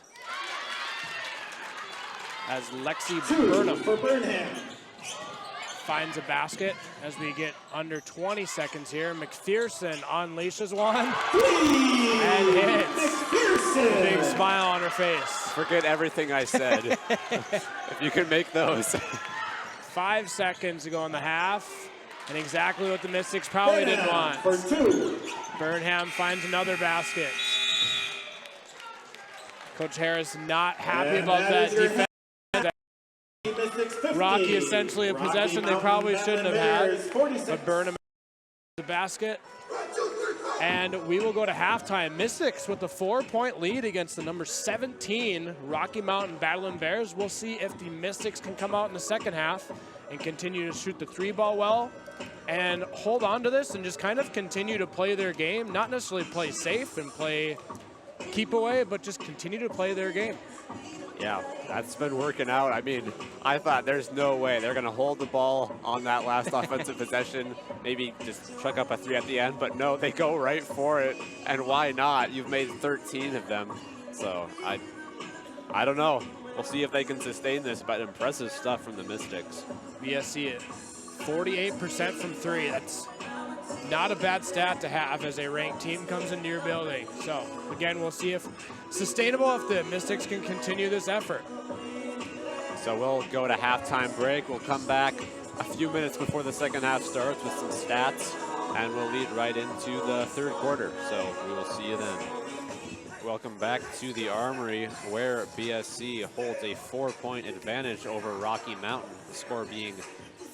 [SPEAKER 3] As Lexi Burnham
[SPEAKER 1] For Burnham.
[SPEAKER 3] finds a basket as we get under 20 seconds here. McPherson unleashes one and hits.
[SPEAKER 1] McPherson.
[SPEAKER 3] Big smile on her face.
[SPEAKER 2] Forget everything I said. If you can make those.
[SPEAKER 3] 5 seconds to go in the half, and exactly what the Mystics probably didn't want.
[SPEAKER 1] For 2.
[SPEAKER 3] Burnham finds another basket. Coach Harris not happy
[SPEAKER 1] And
[SPEAKER 3] about
[SPEAKER 1] that
[SPEAKER 3] that
[SPEAKER 1] is your
[SPEAKER 3] defense. Rocky essentially a
[SPEAKER 1] Rocky
[SPEAKER 3] possession they
[SPEAKER 1] Mountain
[SPEAKER 3] probably shouldn't have
[SPEAKER 1] Bears,
[SPEAKER 3] had.
[SPEAKER 1] 46.
[SPEAKER 3] But Burnham the basket. And we will go to halftime. Mystics with the 4-point lead against the number 17 Rocky Mountain Battling Bears. We'll see if the Mystics can come out in the second half and continue to shoot the 3-ball well and hold on to this and just kind of continue to play their game. Not necessarily play safe and play keep away, but just continue to play their game.
[SPEAKER 2] Yeah, that's been working out. I mean, I thought there's no way they're going to hold the ball on that last offensive possession, maybe just chuck up a 3 at the end, but no, they go right for it. And why not? You've made 13 of them. So I don't know. We'll see if they can sustain this, but impressive stuff from the Mystics.
[SPEAKER 3] BSC at 48% from 3. That's not a bad stat to have as a ranked team comes into your building. So again, we'll see if sustainable if the Mystics can continue this effort.
[SPEAKER 2] So we'll go to halftime break. We'll come back a few minutes before the second half starts with some stats, and we'll lead right into the third quarter. So we will see you then. Welcome back to the Armory, where BSC holds a 4-point advantage over Rocky Mountain, the score being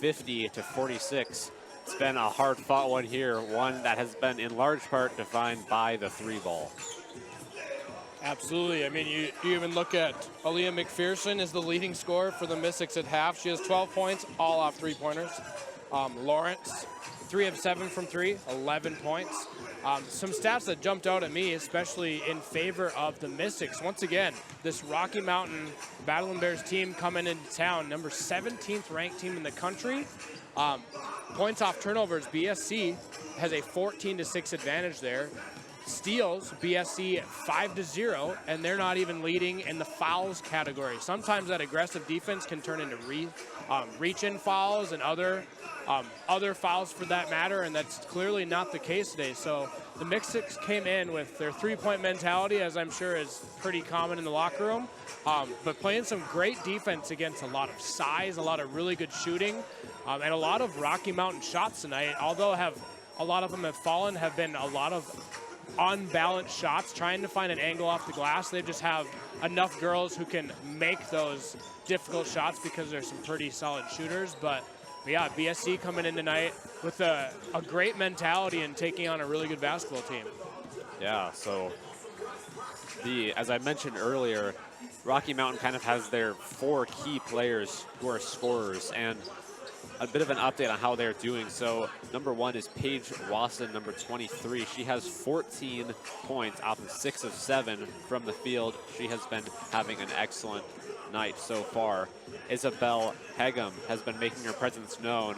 [SPEAKER 2] 50-46. It's been a hard-fought one here, one that has been in large part defined by the 3-ball.
[SPEAKER 3] Absolutely. I mean, you even look at Aaliyah McPherson is the leading scorer for the Mystics at half. She has 12 points, all off 3-pointers. Lawrence, 3 of 7 from 3, 11 points. Some stats that jumped out at me, especially in favor of the Mystics. Once again, this Rocky Mountain Battling Bears team coming into town, number 17th ranked team in the country. Points off turnovers, BSC has a 14-6 advantage there. Steals, BSC 5-0, and they're not even leading in the fouls category. Sometimes that aggressive defense can turn into reach-in fouls and other fouls for that matter, and that's clearly not the case today. So the Mystics came in with their 3-point mentality, as I'm sure is pretty common in the locker room, but playing some great defense against a lot of size, a lot of really good shooting, and a lot of Rocky Mountain shots tonight. Although a lot of them have fallen, have been a lot of unbalanced shots, trying to find an angle off the glass. They just have enough girls who can make those difficult shots because they're some pretty solid shooters. But yeah, BSC coming in tonight with a great mentality and taking on a really good basketball team.
[SPEAKER 2] Yeah, so as I mentioned earlier, Rocky Mountain kind of has their 4 key players who are scorers, and a bit of an update on how they're doing. So number 1 is Paige Wasson, number 23. She has 14 points off of 6 of 7 from the field. She has been having an excellent night so far. Isabel Hegum has been making her presence known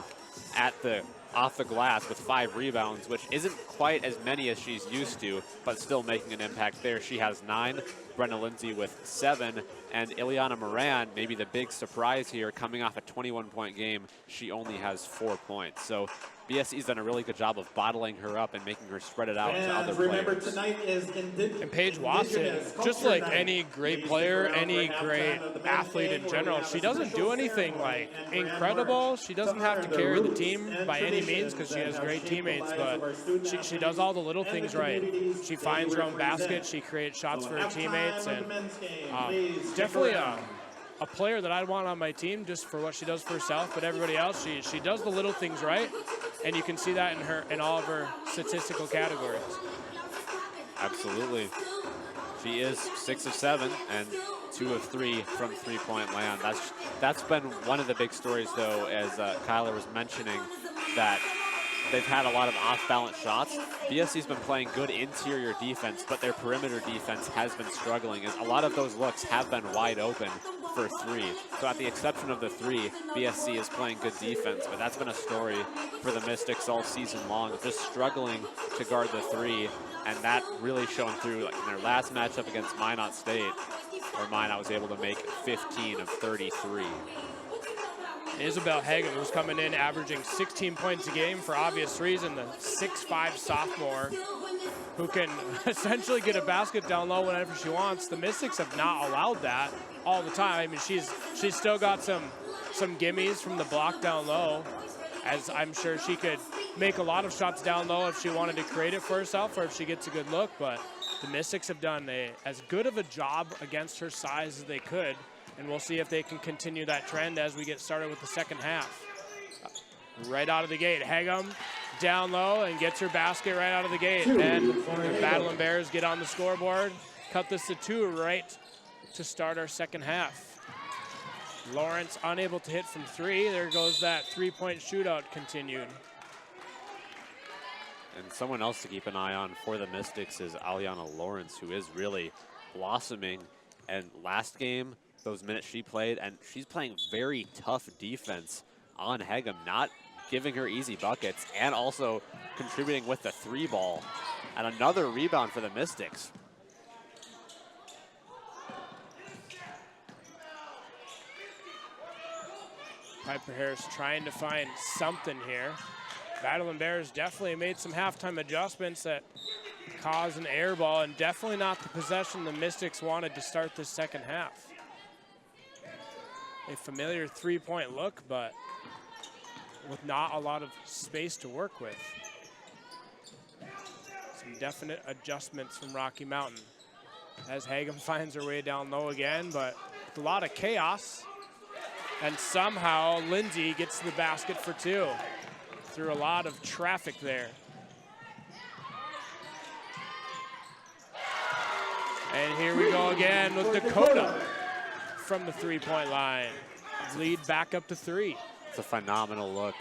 [SPEAKER 2] off the glass with 5 rebounds, which isn't quite as many as she's used to, but still making an impact there. She has 9. Brenna Lindsay with 7, and Ileana Moran, maybe the big surprise here, coming off a 21-point game. She only has 4 points. So BSC's done a really good job of bottling her up and making her spread it out to other
[SPEAKER 1] remember,
[SPEAKER 2] players.
[SPEAKER 1] Tonight is
[SPEAKER 3] And Paige Watson, just like any great player, any great athlete in general, she doesn't do anything like incredible. She doesn't have to carry the team by any means because she has great teammates, but she does all the little things right. She finds her own basket, she creates shots for her teammates, and definitely a player that I'd want on my team just for what she does for herself, but everybody else, she does the little things right, and you can see that in all of her statistical categories.
[SPEAKER 2] Absolutely. She is 6 of 7 and 2 of 3 from 3-point land. That's been one of the big stories, though, as Kyler was mentioning, that they've had a lot of off-balance shots. BSC's been playing good interior defense, but their perimeter defense has been struggling, as a lot of those looks have been wide open for 3. So at the exception of the 3, BSC is playing good defense, but that's been a story for the Mystics all season long, just struggling to guard the 3, and that really showing through. Like in their last matchup against Minot State, or Minot was able to make 15 of 33.
[SPEAKER 3] Isabel Hagan was coming in averaging 16 points a game for obvious reason, the 6'5" sophomore who can essentially get a basket down low whenever she wants. The Mystics have not allowed that all the time. I mean, she's still got some gimmies from the block down low, as I'm sure she could make a lot of shots down low if she wanted to create it for herself or if she gets a good look, but the Mystics have done as good of a job against her size as they could. And we'll see if they can continue that trend as we get started with the second half. Right out of the gate, Hegum down low and gets her basket right out of the gate. And the Battling Bears get on the scoreboard, cut this to 2 right to start our second half. Lawrence unable to hit from 3. There goes that 3-point shootout continued.
[SPEAKER 2] And someone else to keep an eye on for the Mystics is Aliana Lawrence, who is really blossoming. And last game, those minutes she played, and she's playing very tough defense on Hegum, not giving her easy buckets, and also contributing with the 3 ball. And another rebound for the Mystics.
[SPEAKER 3] Piper Harris trying to find something here. Battling Bears definitely made some halftime adjustments that caused an air ball, and definitely not the possession the Mystics wanted to start this second half. A familiar 3-point look, but with not a lot of space to work with. Some definite adjustments from Rocky Mountain as Hagum finds her way down low again, but with a lot of chaos. And somehow Lindsay gets to the basket for 2 through a lot of traffic there. And here we go again with Dakota from the 3-point line. Lead back up to 3.
[SPEAKER 2] It's a phenomenal look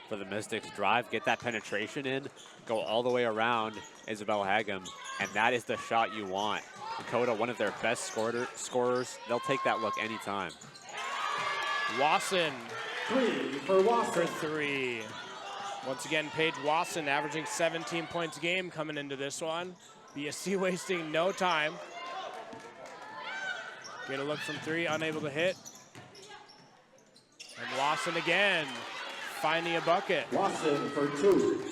[SPEAKER 2] for the Mystics. Drive, get that penetration in, go all the way around Isabel Hagum, and that is the shot you want. Dakota, one of their best scorers. They'll take that look anytime.
[SPEAKER 3] Wasson
[SPEAKER 1] 3 for
[SPEAKER 3] for
[SPEAKER 1] Wasson.
[SPEAKER 3] 3. Once again, Paige Wasson averaging 17 points a game coming into this one. BSC wasting no time. Get a look from 3, unable to hit. And Wasson again, finding a bucket.
[SPEAKER 1] Wasson for 2.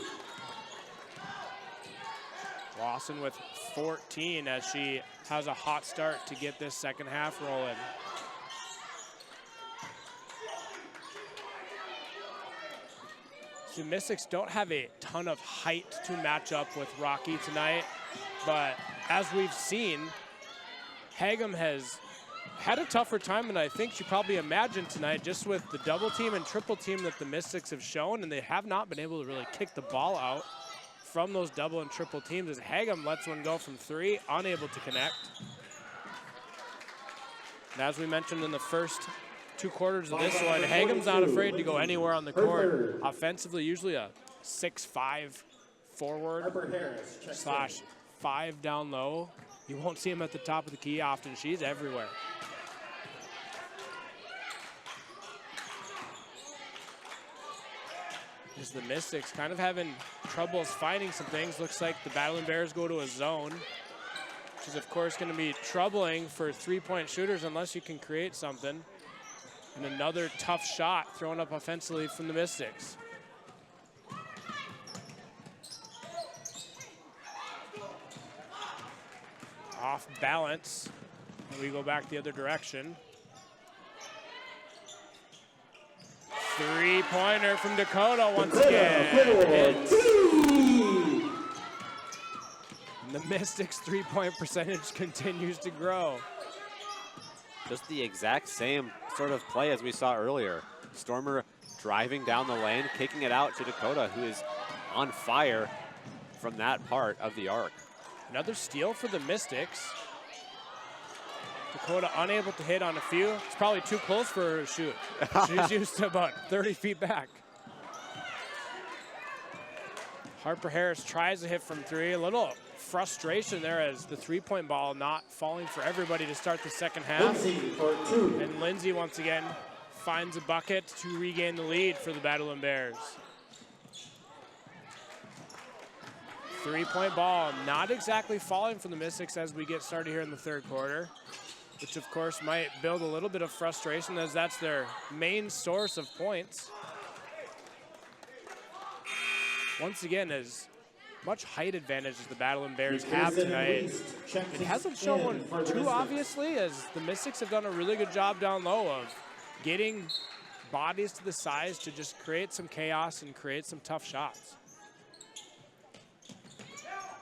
[SPEAKER 3] Wasson with 14 as she has a hot start to get this second half rolling. The Mystics don't have a ton of height to match up with Rocky tonight, but as we've seen, Hagum has had a tougher time than I think she probably imagined tonight, just with the double team and triple team that the Mystics have shown, and they have not been able to really kick the ball out from those double and triple teams as Hagum lets one go from 3, unable to connect. And as we mentioned in the first 2 quarters of this one, Hagum's not afraid to go anywhere on the court. Offensively, usually a 6'5" forward / 5 down low. You won't see him at the top of the key often. She's everywhere. As the Mystics kind of having troubles finding some things. Looks like the Battling Bears go to a zone, which is of course going to be troubling for 3-point shooters unless you can create something. And another tough shot thrown up offensively from the Mystics. Off balance, and we go back the other direction. 3-pointer from Dakota once again. Hits. And the Mystics' 3-point percentage continues to grow.
[SPEAKER 2] Just the exact same sort of play as we saw earlier. Stormer driving down the lane, kicking it out to Dakota, who is on fire from that part of the arc.
[SPEAKER 3] Another steal for the Mystics. Dakota unable to hit on a few. It's probably too close for her to shoot. She's used to about 30 feet back. Harper Harris tries to hit from 3. A little frustration there as the 3-point ball not falling for everybody to start the second half. And Lindsay once again finds a bucket to regain the lead for the Battling Bears. 3-point ball not exactly falling from the Mystics as we get started here in the third quarter, which of course might build a little bit of frustration as that's their main source of points. Once again, as much height advantage as the Battling Bears have tonight, it hasn't shown too obviously, as the Mystics have done a really good job down low of getting bodies to the size to just create some chaos and create some tough shots.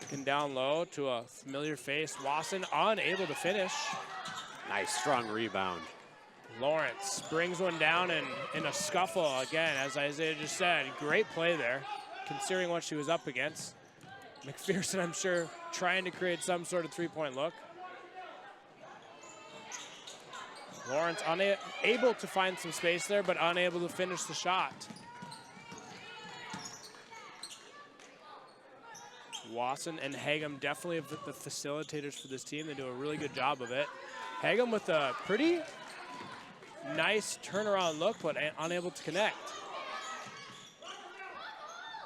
[SPEAKER 3] Looking down low to a familiar face, Wasson unable to finish.
[SPEAKER 2] Nice strong rebound.
[SPEAKER 3] Lawrence brings one down and in a scuffle again, as Isaiah just said. Great play there, considering what she was up against. McPherson, I'm sure, trying to create some sort of three-point look. Lawrence able to find some space there, but unable to finish the shot. Wasson and Hagum definitely the facilitators for this team. They do a really good job of it. Hagum with a pretty nice turnaround look, but unable to connect.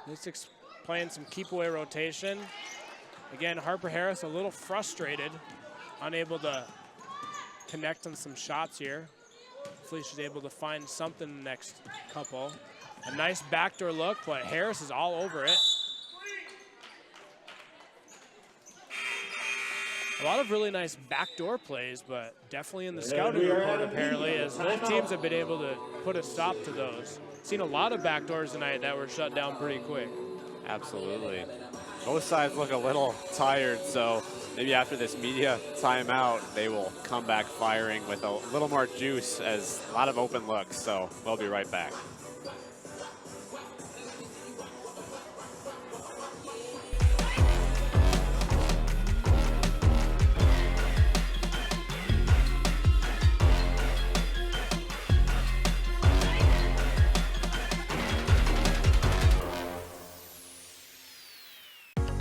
[SPEAKER 3] Mystics playing some keep away rotation. Again, Harper Harris a little frustrated, unable to connect on some shots here. Hopefully she's able to find something in the next couple. A nice backdoor look, but Harris is all over it. A lot of really nice backdoor plays, but definitely in the scouting report apparently, as both teams have been able to put a stop to those. Seen a lot of backdoors tonight that were shut down pretty quick.
[SPEAKER 2] Absolutely. Both sides look a little tired, so maybe after this media timeout, they will come back firing with a little more juice, as a lot of open looks, so we'll be right back.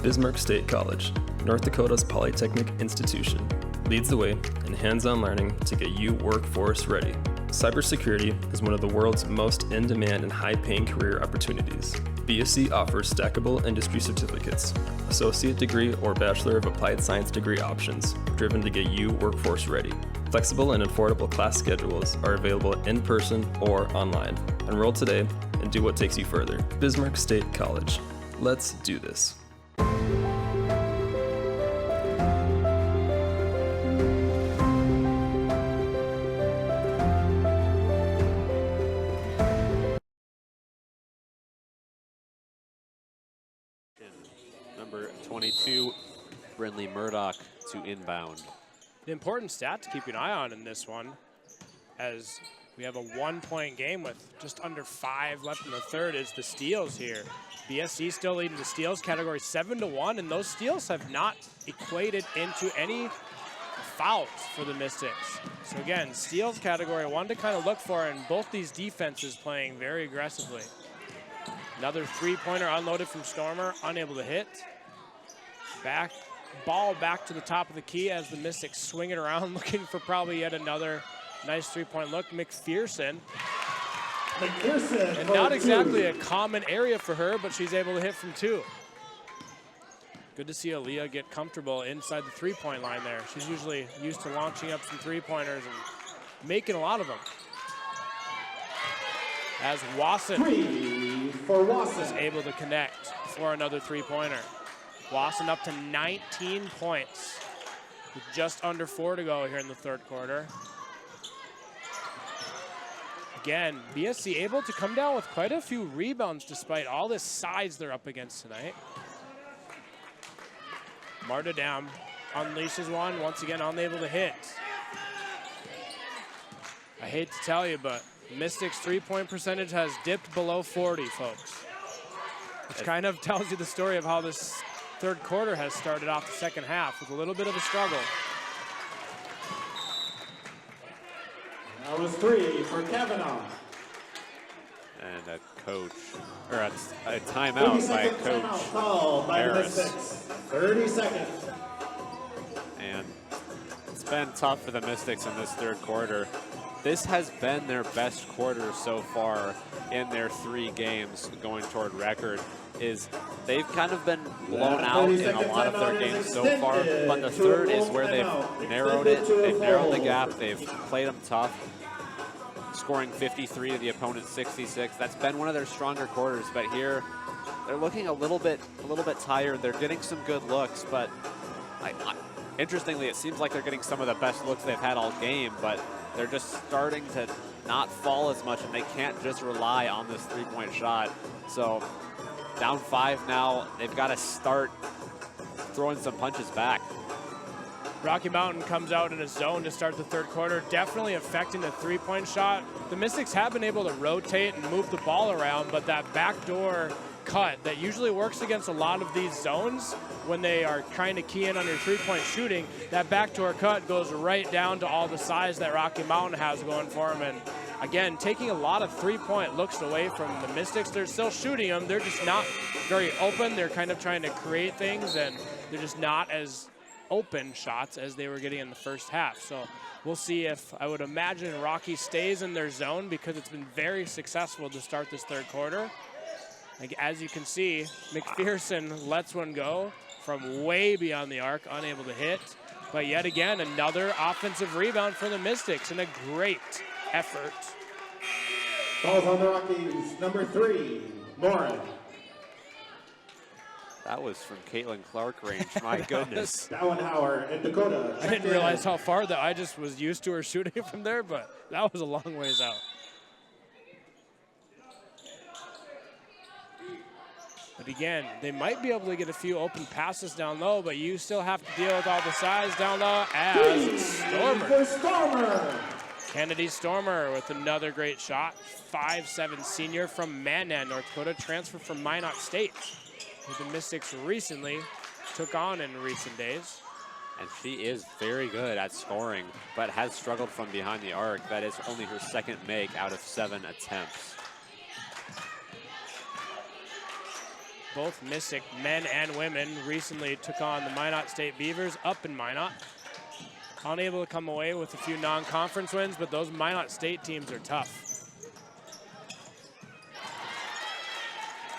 [SPEAKER 4] Bismarck State College, North Dakota's polytechnic institution, leads the way in hands-on learning to get you workforce ready. Cybersecurity is one of the world's most in-demand and high-paying career opportunities. BSC offers stackable industry certificates, associate degree or Bachelor of Applied Science degree options, driven to get you workforce ready. Flexible and affordable class schedules are available in person or online. Enroll today and do what takes you further. Bismarck State College. Let's do this.
[SPEAKER 2] Number 22, Brinley Murdoch to inbound.
[SPEAKER 3] The important stat to keep an eye on in this one, as we have a 1-point game with just under 5 left in the third, is the steals here. BSC still leading the steals category 7-1, and those steals have not equated into any fouls for the Mystics. So again, steals category 1 to kind of look for, and both these defenses playing very aggressively. Another three-pointer unloaded from Stormer, unable to hit. Ball back to the top of the key as the Mystics swing it around, looking for probably yet another nice three-point look. McPherson. And not exactly a common area for her, but she's able to hit from 2. Good to see Aaliyah get comfortable inside the three-point line there. She's usually used to launching up some three-pointers and making a lot of them. As Wasson is able to connect for another three-pointer. Wasson up to 19 points with just under 4 to go here in the third quarter. Again, BSC able to come down with quite a few rebounds despite all this size they're up against tonight. Marta Dam unleashes one, once again unable to hit. I hate to tell you, but Mystics' three-point percentage has dipped below 40, folks. Which kind of tells you the story of how this third quarter has started off the second half with a little bit of a struggle.
[SPEAKER 1] That was 3 for Kavanaugh.
[SPEAKER 2] And a coach, or a timeout by Coach Harris.
[SPEAKER 1] 30 seconds.
[SPEAKER 2] And it's been tough for the Mystics in this third quarter. This has been their best quarter so far in their 3 games going toward record. They've kind of been blown out in a lot of their games so far, but the third is where they've narrowed it. They've narrowed the gap. They've played them tough, scoring 53 to the opponent's 66. That's been one of their stronger quarters, but here they're looking a little bit tired. They're getting some good looks, but interestingly, it seems like they're getting some of the best looks they've had all game, but they're just starting to not fall as much, and they can't just rely on this three-point shot. So down 5 now, they've got to start throwing some punches back.
[SPEAKER 3] Rocky Mountain comes out in a zone to start the third quarter, definitely affecting the three-point shot. The Mystics have been able to rotate and move the ball around, but that backdoor cut that usually works against a lot of these zones when they are trying to key in on your three-point shooting, that backdoor cut goes right down to all the size that Rocky Mountain has going for them. And again, taking a lot of three-point looks away from the Mystics. They're still shooting them. They're just not very open. They're kind of trying to create things, and they're just not as open shots as they were getting in the first half. So we'll see if, I would imagine, Rocky stays in their zone because it's been very successful to start this third quarter. Like, as you can see, McPherson lets one go from way beyond the arc, unable to hit. But yet again, another offensive rebound for the Mystics, and a great effort.
[SPEAKER 1] Falls on the Rockies, number 3, Mont.
[SPEAKER 2] That was from Caitlin Clark range. My goodness.
[SPEAKER 1] Dauenhauer and Dakota.
[SPEAKER 3] I didn't realize how far that I just was used to her shooting from there, but that was a long ways out. But again, they might be able to get a few open passes down low, but you still have to deal with all the size down low as Stormer. Kennedy Stormer with another great shot. 5'7" senior from Mandan, North Dakota, transferred from Minot State, who the Mystics recently took on in recent days.
[SPEAKER 2] And she is very good at scoring, but has struggled from behind the arc. That is only her second make out of 7 attempts.
[SPEAKER 3] Both Mystic men and women recently took on the Minot State Beavers up in Minot. Unable to come away with a few non-conference wins, but those Minot State teams are tough.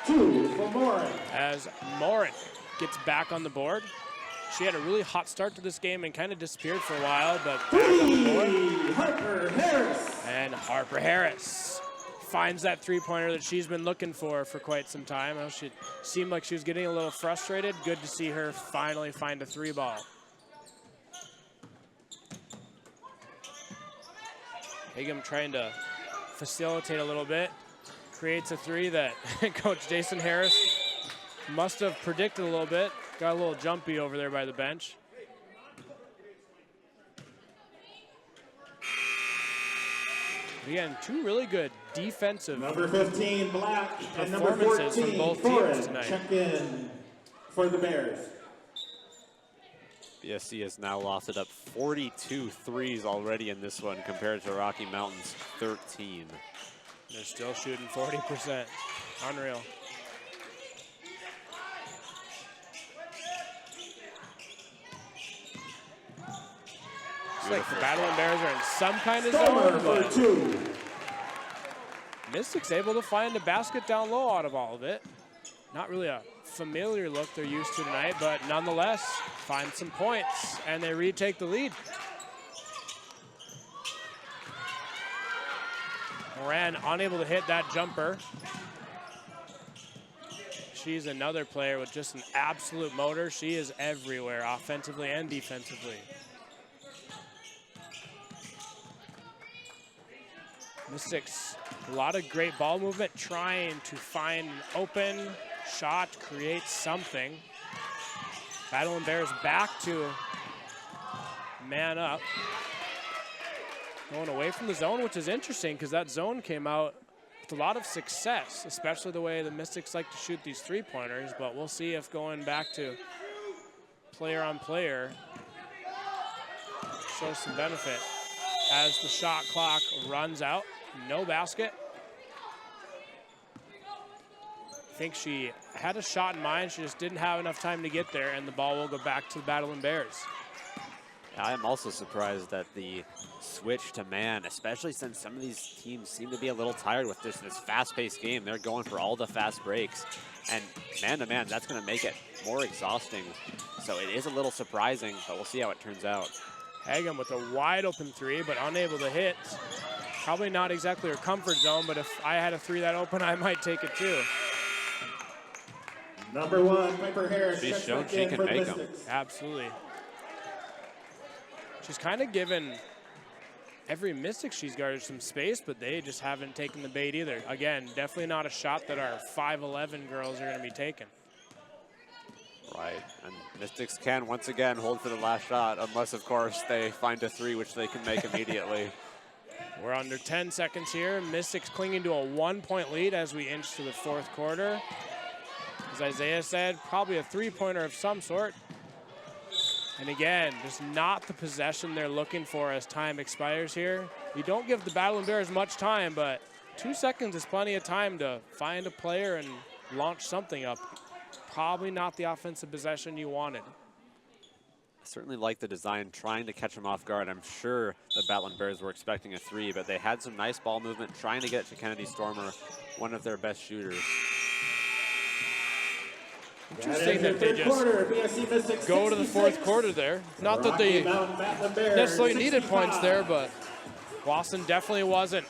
[SPEAKER 1] 2 for Morin.
[SPEAKER 3] As Morin gets back on the board. She had a really hot start to this game and kind of disappeared for a while, but back on the board.
[SPEAKER 1] Harper Harris.
[SPEAKER 3] And Harper Harris finds that three-pointer that she's been looking for quite some time. Well, she seemed like she was getting a little frustrated. Good to see her finally find a three ball. Hagum trying to facilitate a little bit. Creates a three that Coach Jason Harris must have predicted a little bit. Got a little jumpy over there by the bench. Again, two really good defensive
[SPEAKER 1] Number 15, Black, and number
[SPEAKER 3] performances
[SPEAKER 1] 14,
[SPEAKER 3] from both
[SPEAKER 1] Foreign.
[SPEAKER 3] teams tonight.
[SPEAKER 1] Check in for the Bears.
[SPEAKER 2] BSC has now lofted up 42 threes already in this one compared to Rocky Mountain's 13.
[SPEAKER 3] They're still shooting 40%. Unreal. Looks like the Battling Bears are in some kind of zone, but
[SPEAKER 1] 2.
[SPEAKER 3] Mystics able to find a basket down low out of all of it. Not really a familiar look they're used to tonight, but nonetheless, find some points, and they retake the lead. Moran unable to hit that jumper. She's another player with just an absolute motor. She is everywhere, offensively and defensively. Mystics, a lot of great ball movement, trying to find an open shot, create something. Battling Bears back to man up. Going away from the zone, which is interesting because that zone came out with a lot of success, especially the way the Mystics like to shoot these three-pointers, but we'll see if going back to player on player shows some benefit. As the shot clock runs out, no basket. I think she had a shot in mind, she just didn't have enough time to get there, and the ball will go back to the Battling Bears.
[SPEAKER 2] I'm also surprised that the switch to man, especially since some of these teams seem to be a little tired with this fast-paced game. They're going for all the fast breaks. And man-to-man, that's going to make it more exhausting. So it is a little surprising, but we'll see how it turns out.
[SPEAKER 3] Hagum with a wide open three, but unable to hit. Probably not exactly her comfort zone, but if I had a three that open, I might take it too.
[SPEAKER 1] Number 1, Piper Harris.
[SPEAKER 2] She's shown she can make them.
[SPEAKER 3] Absolutely. She's kind of given every Mystic she's guarded some space, but they just haven't taken the bait either. Again, definitely not a shot that our 5'11" girls are going to be taking.
[SPEAKER 2] Right, and Mystics can once again hold for the last shot, unless of course they find a three, which they can make immediately.
[SPEAKER 3] We're under 10 seconds here. Mystics clinging to a 1-point lead as we inch to the fourth quarter. As Isaiah said, probably a three-pointer of some sort. And again, just not the possession they're looking for as time expires here. We don't give the Battling Bears much time, but 2 seconds is plenty of time to find a player and launch something up. Probably not the offensive possession you wanted.
[SPEAKER 2] I certainly like the design, trying to catch him off guard. I'm sure the Battling Bears were expecting a three, but they had some nice ball movement, trying to get it to Kennedy Stormer, one of their best shooters.
[SPEAKER 3] Interesting that they just go to the fourth quarter there. Not that they necessarily needed points there, but Wasson definitely wasn't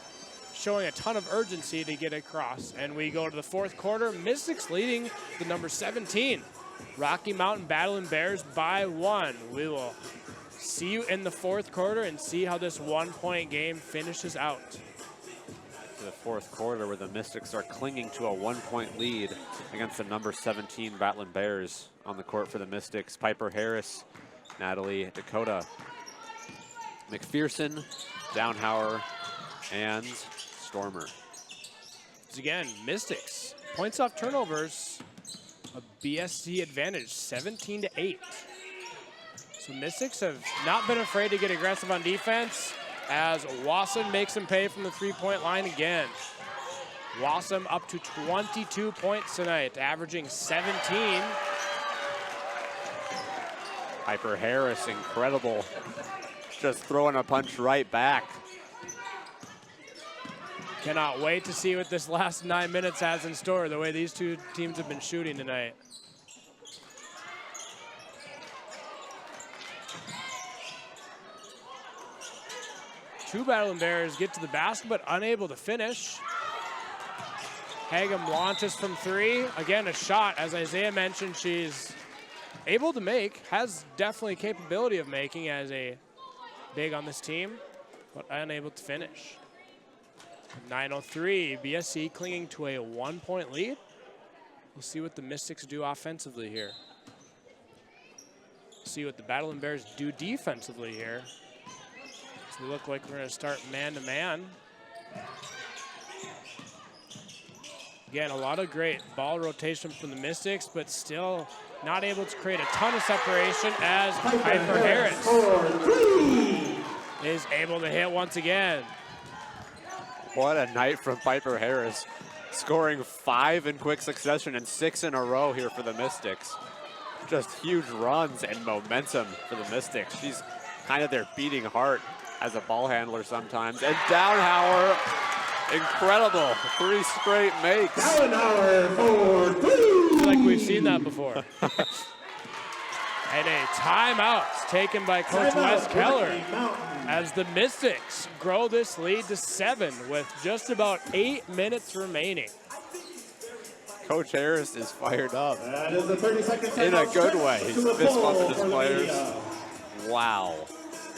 [SPEAKER 3] showing a ton of urgency to get across. And we go to the fourth quarter. Mystics leading the number 17. Rocky Mountain Battling Bears by 1. We will see you in the fourth quarter and see how this 1-point game finishes out.
[SPEAKER 2] To the fourth quarter, where the Mystics are clinging to a 1-point lead against the number 17 Battling Bears. On the court for the Mystics, Piper Harris, Natalie Dakota, McPherson, Downhauer, and Stormer.
[SPEAKER 3] Again, Mystics, points off turnovers, a BSC advantage, 17-8. So Mystics have not been afraid to get aggressive on defense as Wasson makes them pay from the three-point line again. Wasson up to 22 points tonight, averaging 17.
[SPEAKER 2] Piper Harris, incredible. Just throwing a punch right back.
[SPEAKER 3] Cannot wait to see what this last 9 minutes has in store, the way these two teams have been shooting tonight. Two Battling Bears get to the basket, but unable to finish. Hagem launches from three. Again, a shot, as Isaiah mentioned, she's able to make, has definitely capability of making as a big on this team, but unable to finish. 9:03, BSC clinging to a 1-point lead. We'll see what the Mystics do offensively here. See what the Battling Bears do defensively here. So we look like we're gonna start man-to-man. Again, a lot of great ball rotation from the Mystics, but still not able to create a ton of separation as Piper Harris is able to hit once again.
[SPEAKER 2] What a night from Piper Harris, scoring 5 in quick succession and 6 in a row here for the Mystics. Just huge runs and momentum for the Mystics. She's kind of their beating heart as a ball handler sometimes. And Downhauer, incredible, 3 straight makes.
[SPEAKER 3] Downhauer for 3. I feel like we've seen that before. And a timeout taken by Coach Wes Keller as the Mystics grow this lead to 7 with just about 8 minutes remaining.
[SPEAKER 2] Coach Harris is fired up
[SPEAKER 1] That is a 30-second
[SPEAKER 2] in a good way.
[SPEAKER 1] To
[SPEAKER 2] He's
[SPEAKER 1] the
[SPEAKER 2] fist
[SPEAKER 1] full
[SPEAKER 2] bumping his
[SPEAKER 1] for
[SPEAKER 2] players.
[SPEAKER 1] the,
[SPEAKER 2] Wow.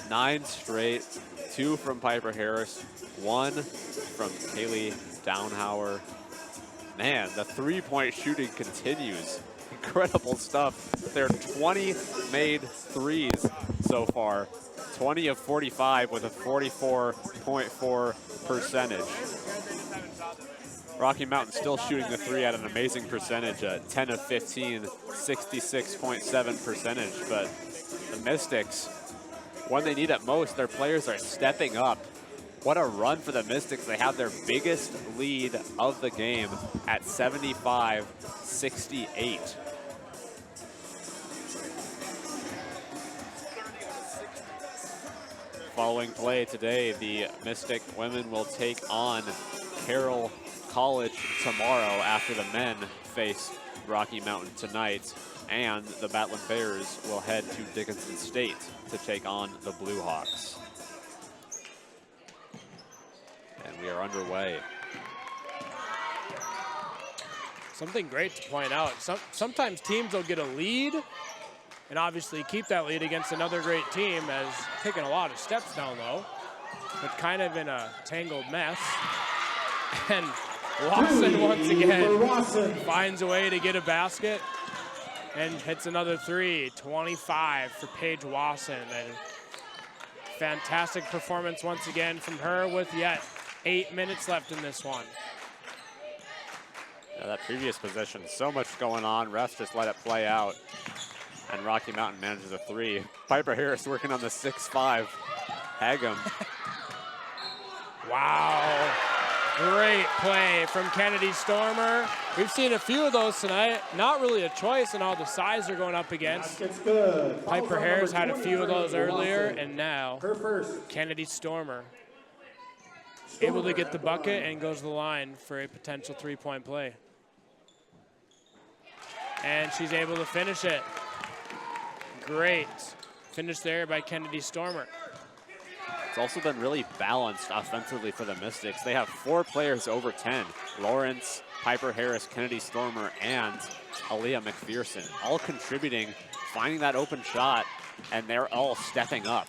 [SPEAKER 2] 9 straight, 2 from Piper Harris, 1 from Kaylee Downhauer. Man, the three-point shooting continues. Incredible stuff. There are 20 made threes so far. 20 of 45 with a 44.4 percentage. Rocky Mountain still shooting the three at an amazing percentage, 10 of 15, 66.7 percentage. But the Mystics, when they need it most, their players are stepping up. What a run for the Mystics. They have their biggest lead of the game at 75-68. Following play today, the Mystic women will take on Carroll College tomorrow after the men face Rocky Mountain tonight. And the Battling Bears will head to Dickinson State to take on the Blue Hawks. And we are underway.
[SPEAKER 3] Something great to point out. Sometimes teams will get a lead and obviously keep that lead against another great team, as taking a lot of steps down low, but kind of in a tangled mess. And Wasson once again finds a way to get a basket. and hits another three. 25 for Paige Wasson. And fantastic performance once again from her with yet 8 minutes left in this one.
[SPEAKER 2] Yeah, that previous possession, so much going on. Refs just let it play out. And Rocky Mountain manages a three. Piper Harris working on the 6'5". Hagum.
[SPEAKER 3] Wow. Great play from Kennedy Stormer. We've seen a few of those tonight. Not really a choice in all the size they're going up against. Piper Harris had a few of those earlier, and now Kennedy Stormer able to get the bucket and goes to the line for a potential three-point play. And she's able to finish it. Great finish there by Kennedy Stormer.
[SPEAKER 2] It's also been really balanced offensively for the Mystics. They have 4 players over 10. Lawrence, Piper Harris, Kennedy Stormer, and Aaliyah McPherson, all contributing, finding that open shot, and they're all stepping up.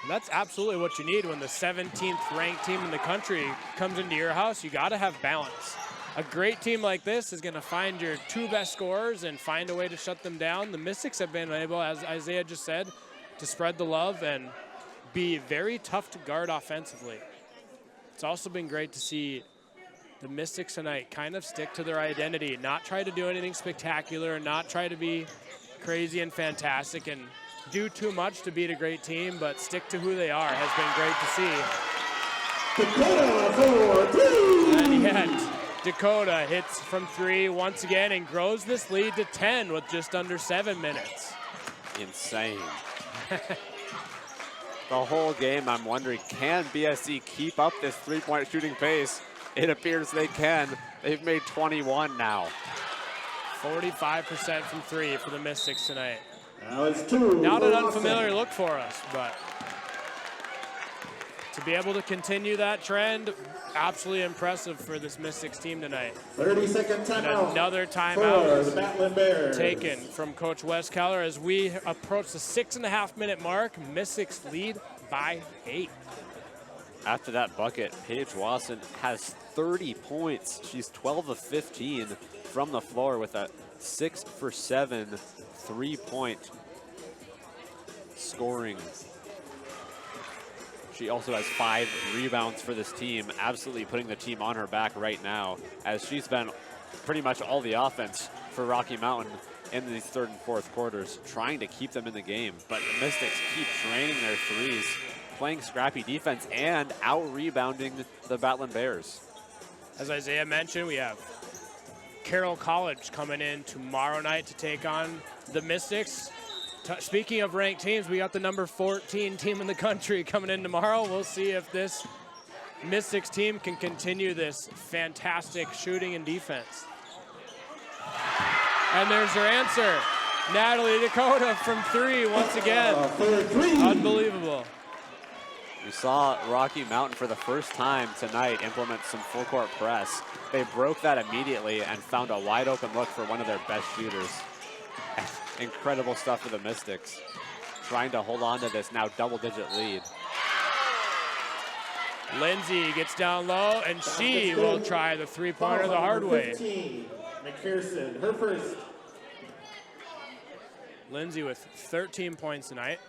[SPEAKER 3] That's absolutely what you need when the 17th ranked team in the country comes into your house. You got to have balance. A great team like this is going to find your 2 best scorers and find a way to shut them down. The Mystics have been able, as Isaiah just said, to spread the love and be very tough to guard offensively. It's also been great to see the Mystics tonight kind of stick to their identity, not try to do anything spectacular, not try to be crazy and fantastic and do too much to beat a great team, but stick to who they are has been great to see. And yet, Dakota hits from 3 once again and grows this lead to 10 with just under 7 minutes.
[SPEAKER 2] Insane. The whole game, I'm wondering, can BSC keep up this three-point shooting pace? It appears they can. They've made 21 now.
[SPEAKER 3] 45% from 3 for the Mystics tonight.
[SPEAKER 1] Now it's 2.
[SPEAKER 3] Not an unfamiliar look for us, but to be able to continue that trend, absolutely impressive for this Mystics team tonight.
[SPEAKER 1] 30-second
[SPEAKER 3] And
[SPEAKER 1] timeout.
[SPEAKER 3] another
[SPEAKER 1] For
[SPEAKER 3] timeout
[SPEAKER 1] the Battling Bears.
[SPEAKER 3] taken from Coach Wes Keller as we approach the 6.5-minute mark. Mystics lead by 8.
[SPEAKER 2] After that bucket, Paige Wasson has 30 points. She's 12 of 15 from the floor with a 6 for 7 3-point scoring. She also has 5 rebounds for this team, absolutely putting the team on her back right now, as she's been pretty much all the offense for Rocky Mountain in these 3rd and 4th quarters, trying to keep them in the game. But the Mystics keep draining their threes, playing scrappy defense and out-rebounding the Battling Bears.
[SPEAKER 3] As Isaiah mentioned, we have Carroll College coming in tomorrow night to take on the Mystics. Speaking of ranked teams, we got the number 14 team in the country coming in tomorrow. We'll see if this Mystics team can continue this fantastic shooting and defense. And there's her answer. Natalie Dakota from 3 once again. Unbelievable.
[SPEAKER 2] We saw Rocky Mountain for the first time tonight implement some full court press. They broke that immediately and found a wide open look for one of their best shooters. Incredible stuff for the Mystics, trying to hold on to this now double-digit lead.
[SPEAKER 3] Lindsay gets down low, and she will try the three-pointer the hard way.
[SPEAKER 1] 15, McPherson, her first.
[SPEAKER 3] Lindsay with 13 points tonight.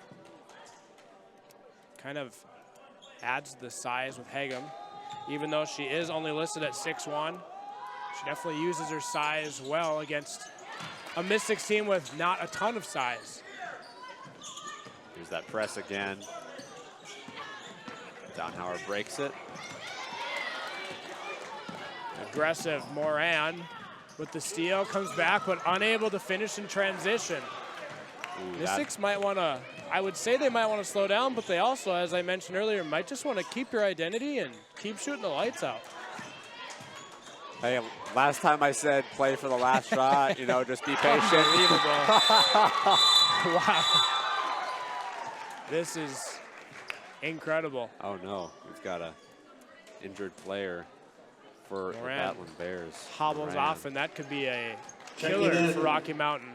[SPEAKER 3] Kind of adds the size with Hagum. Even though she is only listed at 6'1", she definitely uses her size well against a Mystics team with not a ton of size.
[SPEAKER 2] Here's that press again. Downhauer breaks it.
[SPEAKER 3] Aggressive Moran with the steal, comes back, but unable to finish in transition. Mystics might want to, I would say they might want to slow down, but they also, as I mentioned earlier, might just want to keep your identity and keep shooting the lights out.
[SPEAKER 2] Hey, last time I said play for the last shot, you know, just be patient.
[SPEAKER 3] Unbelievable. Wow. This is incredible.
[SPEAKER 2] Oh no, we've got a injured player for the
[SPEAKER 3] Moran
[SPEAKER 2] Battling Bears.
[SPEAKER 3] hobbles
[SPEAKER 2] Moran.
[SPEAKER 3] off, and that could be a killer for Rocky Mountain.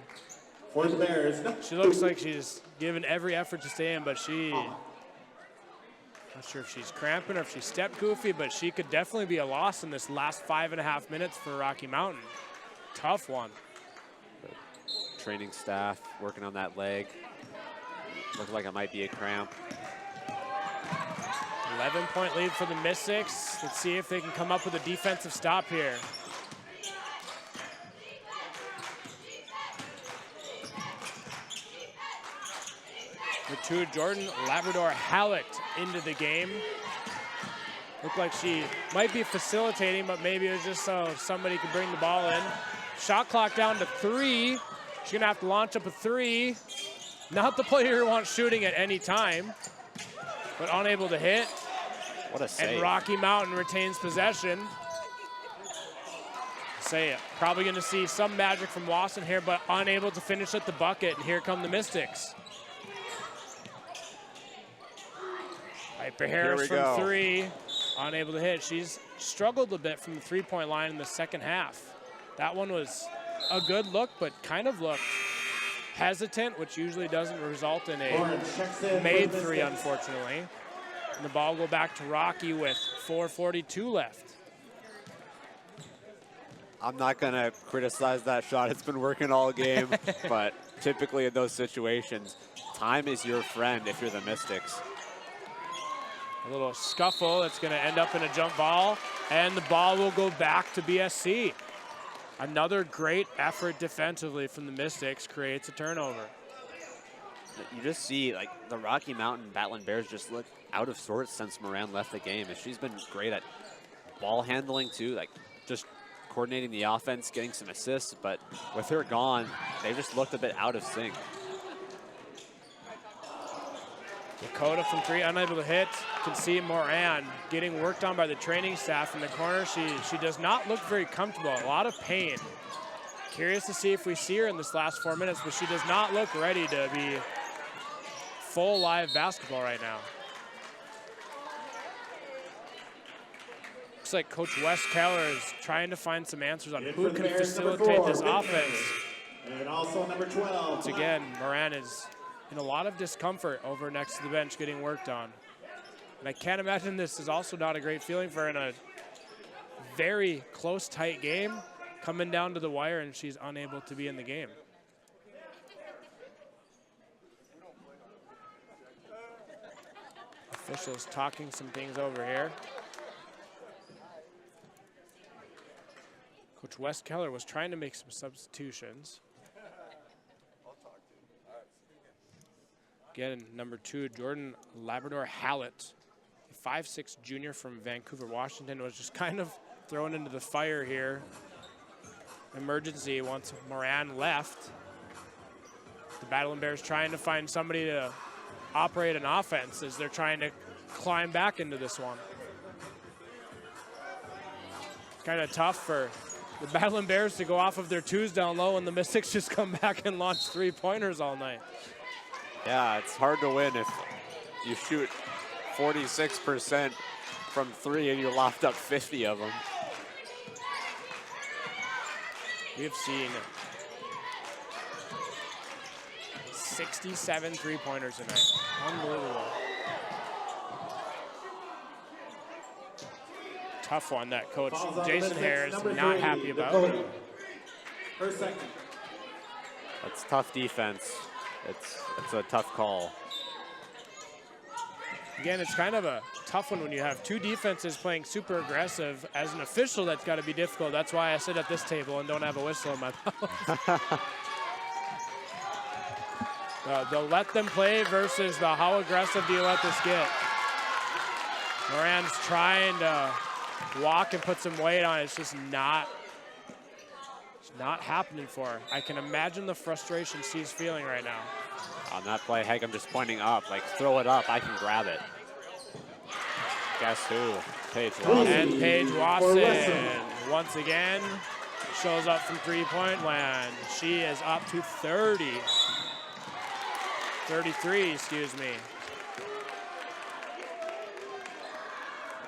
[SPEAKER 1] For the Bears.
[SPEAKER 3] She looks like she's given every effort to stay in, but she, not sure if she's cramping or if she stepped goofy, but she could definitely be a loss in this last 5.5 minutes for Rocky Mountain. Tough one.
[SPEAKER 2] training staff working on that leg. Looks like it might be a cramp.
[SPEAKER 3] 11-point lead for the Mystics. Let's see if they can come up with a defensive stop here. To Jordan Labrador Hallett into the game. Looked like she might be facilitating, but maybe it was just so somebody could bring the ball in. Shot clock down to 3. She's gonna have to launch up a 3. Not the player who wants shooting at any time, but unable to hit.
[SPEAKER 2] What a save.
[SPEAKER 3] And Rocky Mountain retains possession. Probably gonna see some magic from Lawson here, but unable to finish at the bucket, and here come the Mystics. Piper Harris from 3, unable to hit. She's struggled a bit from the 3-point line in the second half. That one was a good look, but kind of looked hesitant, which usually doesn't result in a made 3, unfortunately. And the ball will go back to Rocky with 4:42 left.
[SPEAKER 2] I'm not going to criticize that shot. It's been working all game, but typically in those situations, time is your friend if you're the Mystics.
[SPEAKER 3] A little scuffle that's going to end up in a jump ball, and the ball will go back to BSC. Another great effort defensively from the Mystics creates a turnover.
[SPEAKER 2] You just see, like, the Rocky Mountain Battling Bears just look out of sorts since Moran left the game, and she's been great at ball handling too, like just coordinating the offense, getting some assists, but with her gone, they just looked a bit out of sync.
[SPEAKER 3] Dakota from 3, unable to hit. Can see Moran getting worked on by the training staff in the corner. She does not look very comfortable, a lot of pain. Curious to see if we see her in this last 4 minutes, but she does not look ready to be full live basketball right now. Looks like Coach Wes Keller is trying to find some answers on who can facilitate this offense.
[SPEAKER 1] And also number 12.
[SPEAKER 3] Once again, Moran is in a lot of discomfort over next to the bench getting worked on. And I can't imagine this is also not a great feeling for her in a very close, tight game, coming down to the wire and she's unable to be in the game. Officials talking some things over here. Coach Wes Keller was trying to make some substitutions. Again, number 2, Jordan Labrador Hallett, a 5'6" junior from Vancouver, Washington, was just kind of thrown into the fire here. Emergency once Moran left. The Battling Bears trying to find somebody to operate an offense as they're trying to climb back into this one. Kind of tough for the Battling Bears to go off of their 2s down low and the Mystics just come back and launch 3-pointers all night.
[SPEAKER 2] Yeah, it's hard to win if you shoot 46% from 3 and you loft up 50 of them.
[SPEAKER 3] We've seen 67 3-pointers tonight. Unbelievable. Tough one that Coach Jason Hare is not happy about.
[SPEAKER 1] First second.
[SPEAKER 2] That's tough defense. It's a tough call.
[SPEAKER 3] Again, it's kind of a tough one when you have 2 defenses playing super aggressive. As an official, that's got to be difficult. That's why I sit at this table and don't have a whistle in my mouth. The let them play versus the how aggressive do you let this get. Moran's trying to walk and put some weight on it. It's just not happening for her. I can imagine the frustration she's feeling right now.
[SPEAKER 2] On that play, Hagem just pointing up, like, throw it up, I can grab it. Guess who? Paige Watson.
[SPEAKER 3] And Paige Watson, once again, shows up from 3-point land. She is up to 33, excuse me.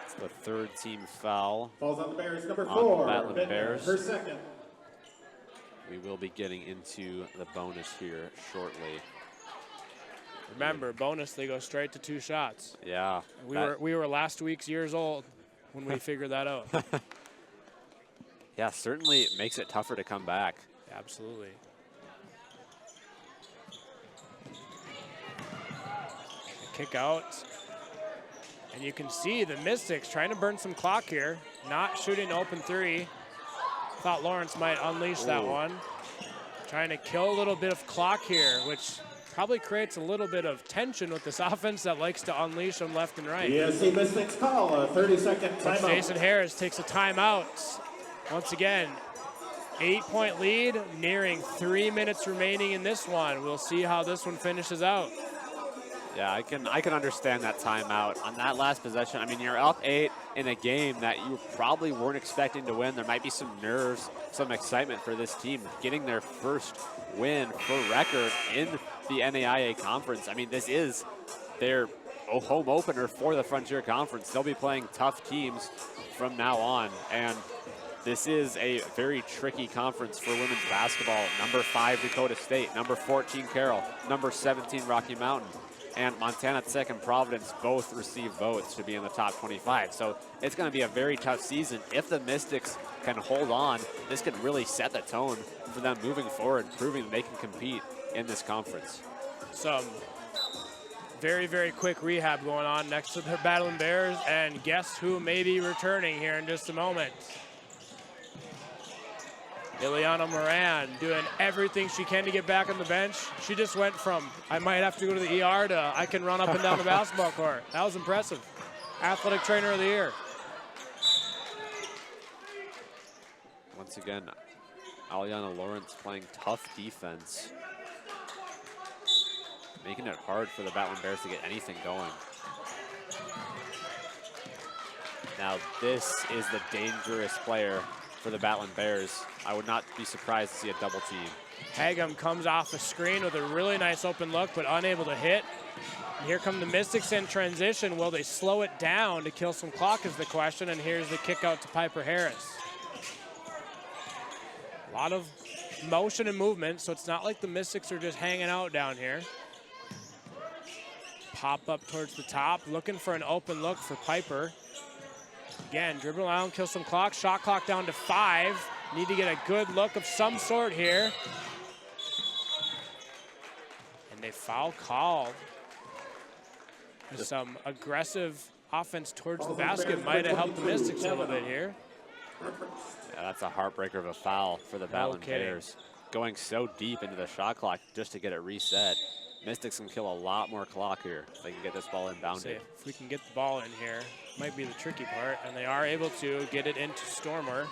[SPEAKER 2] It's the 3rd team foul.
[SPEAKER 1] Falls on the Bears, number
[SPEAKER 2] on
[SPEAKER 1] 4.
[SPEAKER 2] the Battling Bears.
[SPEAKER 1] Her second.
[SPEAKER 2] We will be getting into the bonus here shortly.
[SPEAKER 3] Remember, bonus, they go straight to 2 shots.
[SPEAKER 2] Yeah.
[SPEAKER 3] We were last week's years old when we figured that out.
[SPEAKER 2] Yeah, certainly it makes it tougher to come back.
[SPEAKER 3] Absolutely. kick out. And you can see the Mystics trying to burn some clock here, not shooting open three. Thought Lawrence might unleash that one. Trying to kill a little bit of clock here, which probably creates a little bit of tension with this offense that likes to unleash them left and right.
[SPEAKER 1] BSC Mystics call a 30-second timeout.
[SPEAKER 3] Jason Harris takes a timeout. Once again, 8-point lead, nearing 3 minutes remaining in this one. We'll see how this one finishes out.
[SPEAKER 2] Yeah, I can understand that timeout. On that last possession, I mean, you're up 8 in a game that you probably weren't expecting to win. There might be some nerves, some excitement for this team getting their first win for record in the NAIA conference. I mean, this is their home opener for the Frontier Conference. They'll be playing tough teams from now on, and this is a very tricky conference for women's basketball. Number 5, Dakota State. Number 14, Carroll. Number 17, Rocky Mountain. And Montana Tech and Providence both receive votes to be in the top 25. So it's going to be a very tough season. If the Mystics can hold on, this could really set the tone for them moving forward, proving that they can compete in this conference.
[SPEAKER 3] Some very, very quick rehab going on next to the Battling Bears. And guess who may be returning here in just a moment? Ileana Moran doing everything she can to get back on the bench. She just went from, I might have to go to the ER to I can run up and down the basketball court. That was impressive. Athletic Trainer of the Year.
[SPEAKER 2] Once again, Aliana Lawrence playing tough defense, making it hard for the Battling Bears to get anything going. Now this is the dangerous player for the Battling Bears. I would not be surprised to see a double team.
[SPEAKER 3] Hagum comes off the screen with a really nice open look, but unable to hit. And here come the Mystics in transition. Will they slow it down to kill some clock is the question, and here's the kick out to Piper Harris. A lot of motion and movement, so it's not like the Mystics are just hanging out down here. Pop up towards the top, looking for an open look for Piper. Again, dribble around, kill some clock. Shot clock down to 5. Need to get a good look of some sort here. And they foul called. There's some aggressive offense towards the basket. Might have helped the Mystics a little bit here.
[SPEAKER 2] Yeah, that's a heartbreaker of a foul for the Battling Bears. Going so deep into the shot clock just to get it reset. Mystics can kill a lot more clock here if they can get this ball inbounded.
[SPEAKER 3] See, if we can get the ball in here, might be the tricky part, and they are able to get it into Stormer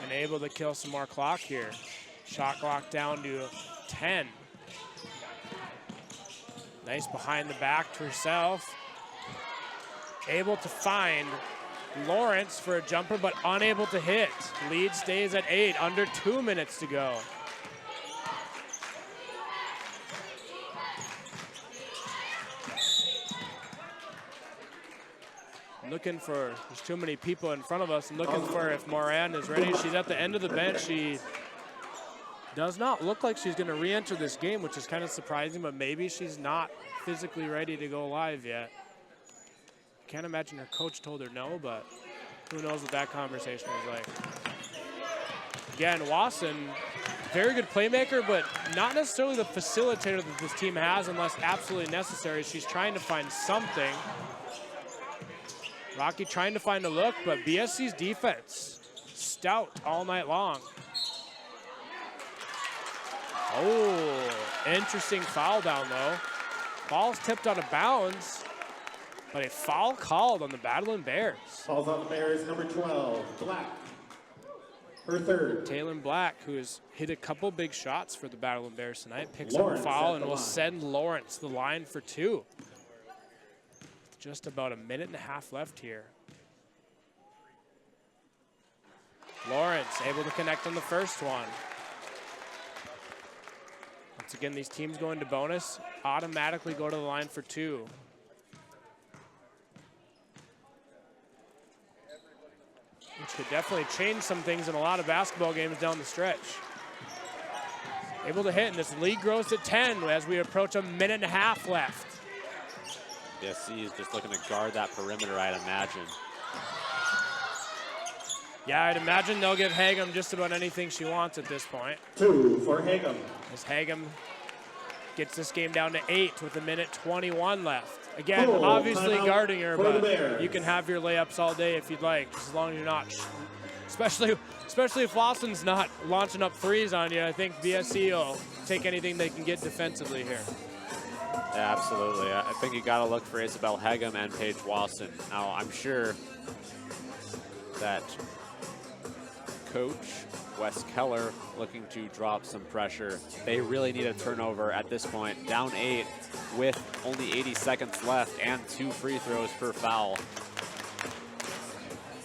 [SPEAKER 3] and able to kill some more clock here. Shot clock down to 10. Nice behind the back to herself. Able to find Lawrence for a jumper, but unable to hit. Lead stays at 8, under 2 minutes to go. Looking for, there's too many people in front of us. I'm looking for if Moran is ready. She's at the end of the bench. She does not look like she's going to re-enter this game, which is kind of surprising, but maybe she's not physically ready to go live yet. Can't imagine her coach told her no, but who knows what that conversation was like. Again, Wasson, very good playmaker, but not necessarily the facilitator that this team has unless absolutely necessary. She's trying to find something. Rocky trying to find a look, but BSC's defense, stout all night long. Oh, interesting foul down low. Ball's tipped out of bounds, but a foul called on the Battling Bears.
[SPEAKER 1] Falls on the Bears, number 12, Black. Her third.
[SPEAKER 3] Taylor Black, who has hit a couple big shots for the Battling Bears tonight, picks
[SPEAKER 1] Lawrence
[SPEAKER 3] up a foul
[SPEAKER 1] at
[SPEAKER 3] and
[SPEAKER 1] the
[SPEAKER 3] will
[SPEAKER 1] line.
[SPEAKER 3] send Lawrence to the line for 2. Just about a minute and a half left here. Lawrence able to connect on the first one. Once again, these teams going to bonus automatically go to the line for 2. Which could definitely change some things in a lot of basketball games down the stretch. Able to hit, and this lead grows to 10 as we approach a minute and a half left.
[SPEAKER 2] BSC is just looking to guard that perimeter, I'd imagine.
[SPEAKER 3] Yeah, I'd imagine they'll give Hagum just about anything she wants at this point.
[SPEAKER 1] 2 for Hagum.
[SPEAKER 3] As Hagum gets this game down to 8 with 1:21 left. Again, obviously guarding her, but you can have your layups all day if you'd like, as long as you're not, especially if Lawson's not launching up threes on you. I think BSC will take anything they can get defensively here.
[SPEAKER 2] Yeah, absolutely. I think you got to look for Isabel Hegum and Paige Wasson. Now, I'm sure that Coach Wes Keller looking to drop some pressure. They really need a turnover at this point. Down 8 with only 80 seconds left and 2 free throws per foul.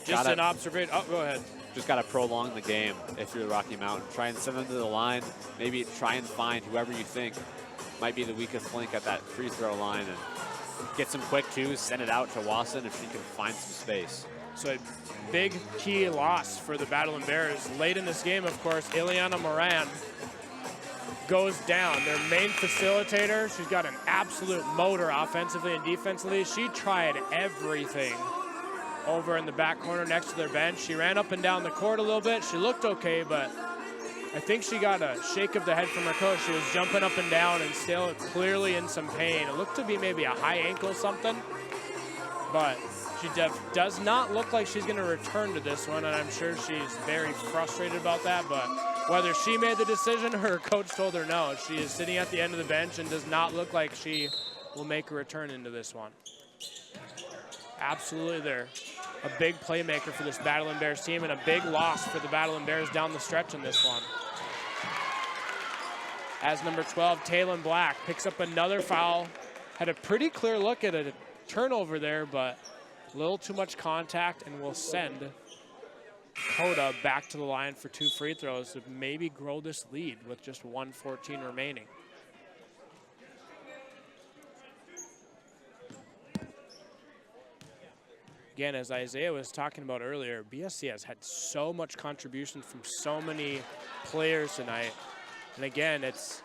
[SPEAKER 3] Just an observation. Oh, go ahead.
[SPEAKER 2] Just got to prolong the game if you're Rocky Mountain. Try and send them to the line. Maybe try and find whoever you think might be the weakest link at that free throw line and get some quick twos, send it out to Wasson if she can find some space.
[SPEAKER 3] So a big key loss for the Battle Bears. Late in this game, of course, Ileana Moran goes down. Their main facilitator, she's got an absolute motor offensively and defensively. She tried everything over in the back corner next to their bench. She ran up and down the court a little bit. She looked okay, but I think she got a shake of the head from her coach. She was jumping up and down and still clearly in some pain. It looked to be maybe a high ankle or something, but she does not look like she's going to return to this one, and I'm sure she's very frustrated about that, but whether she made the decision or her coach told her no, she is sitting at the end of the bench and does not look like she will make a return into this one. Absolutely there. A big playmaker for this Battle Bears team and a big loss for the Battle Bears down the stretch in this one. As number 12, Taylon Black picks up another foul. Had a pretty clear look at a turnover there, but a little too much contact, and will send Coda back to the line for 2 free throws to maybe grow this lead with just 1:14 remaining. Again, as Isaiah was talking about earlier, BSC has had so much contribution from so many players tonight. And again, it's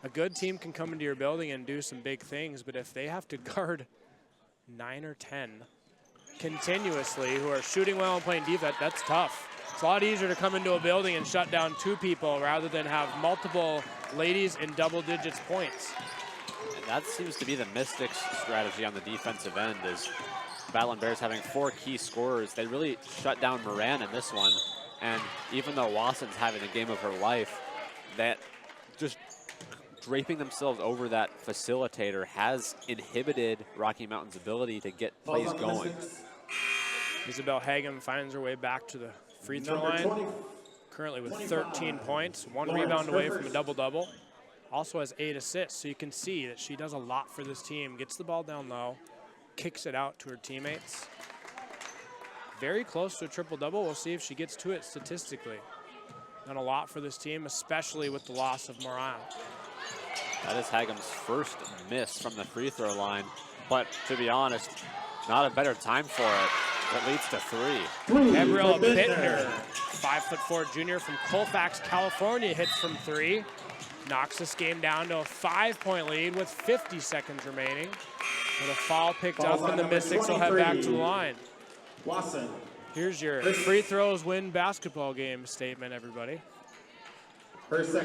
[SPEAKER 3] a good team can come into your building and do some big things, but if they have to guard 9 or 10 continuously who are shooting well and playing defense, that's tough. It's a lot easier to come into a building and shut down 2 people rather than have multiple ladies in double digits points.
[SPEAKER 2] And that seems to be the Mystics' strategy on the defensive end, is Battle Bears having 4 key scorers. They really shut down Moran in this one. And even though Wasson's having a game of her life, that just draping themselves over that facilitator has inhibited Rocky Mountain's ability to get plays going.
[SPEAKER 3] Isabel Hagem finds her way back to the free throw line, currently with 13 points, 1 rebound away from a double-double. Also has 8 assists, so you can see that she does a lot for this team. Gets the ball down low, kicks it out to her teammates. Very close to a triple-double. We'll see if she gets to it statistically. Done a lot for this team, especially with the loss of Moran.
[SPEAKER 2] That is Hagem's first miss from the free throw line, but to be honest, not a better time for it. It leads to 3.
[SPEAKER 3] Gabriella Bittner, 5'4" junior from Colfax, California, hits from 3. Knocks this game down to a 5-point lead with 50 seconds remaining. With a foul picked up, and the Mystics will head back to the line.
[SPEAKER 1] Wasson.
[SPEAKER 3] Here's your free throws win basketball game statement, everybody.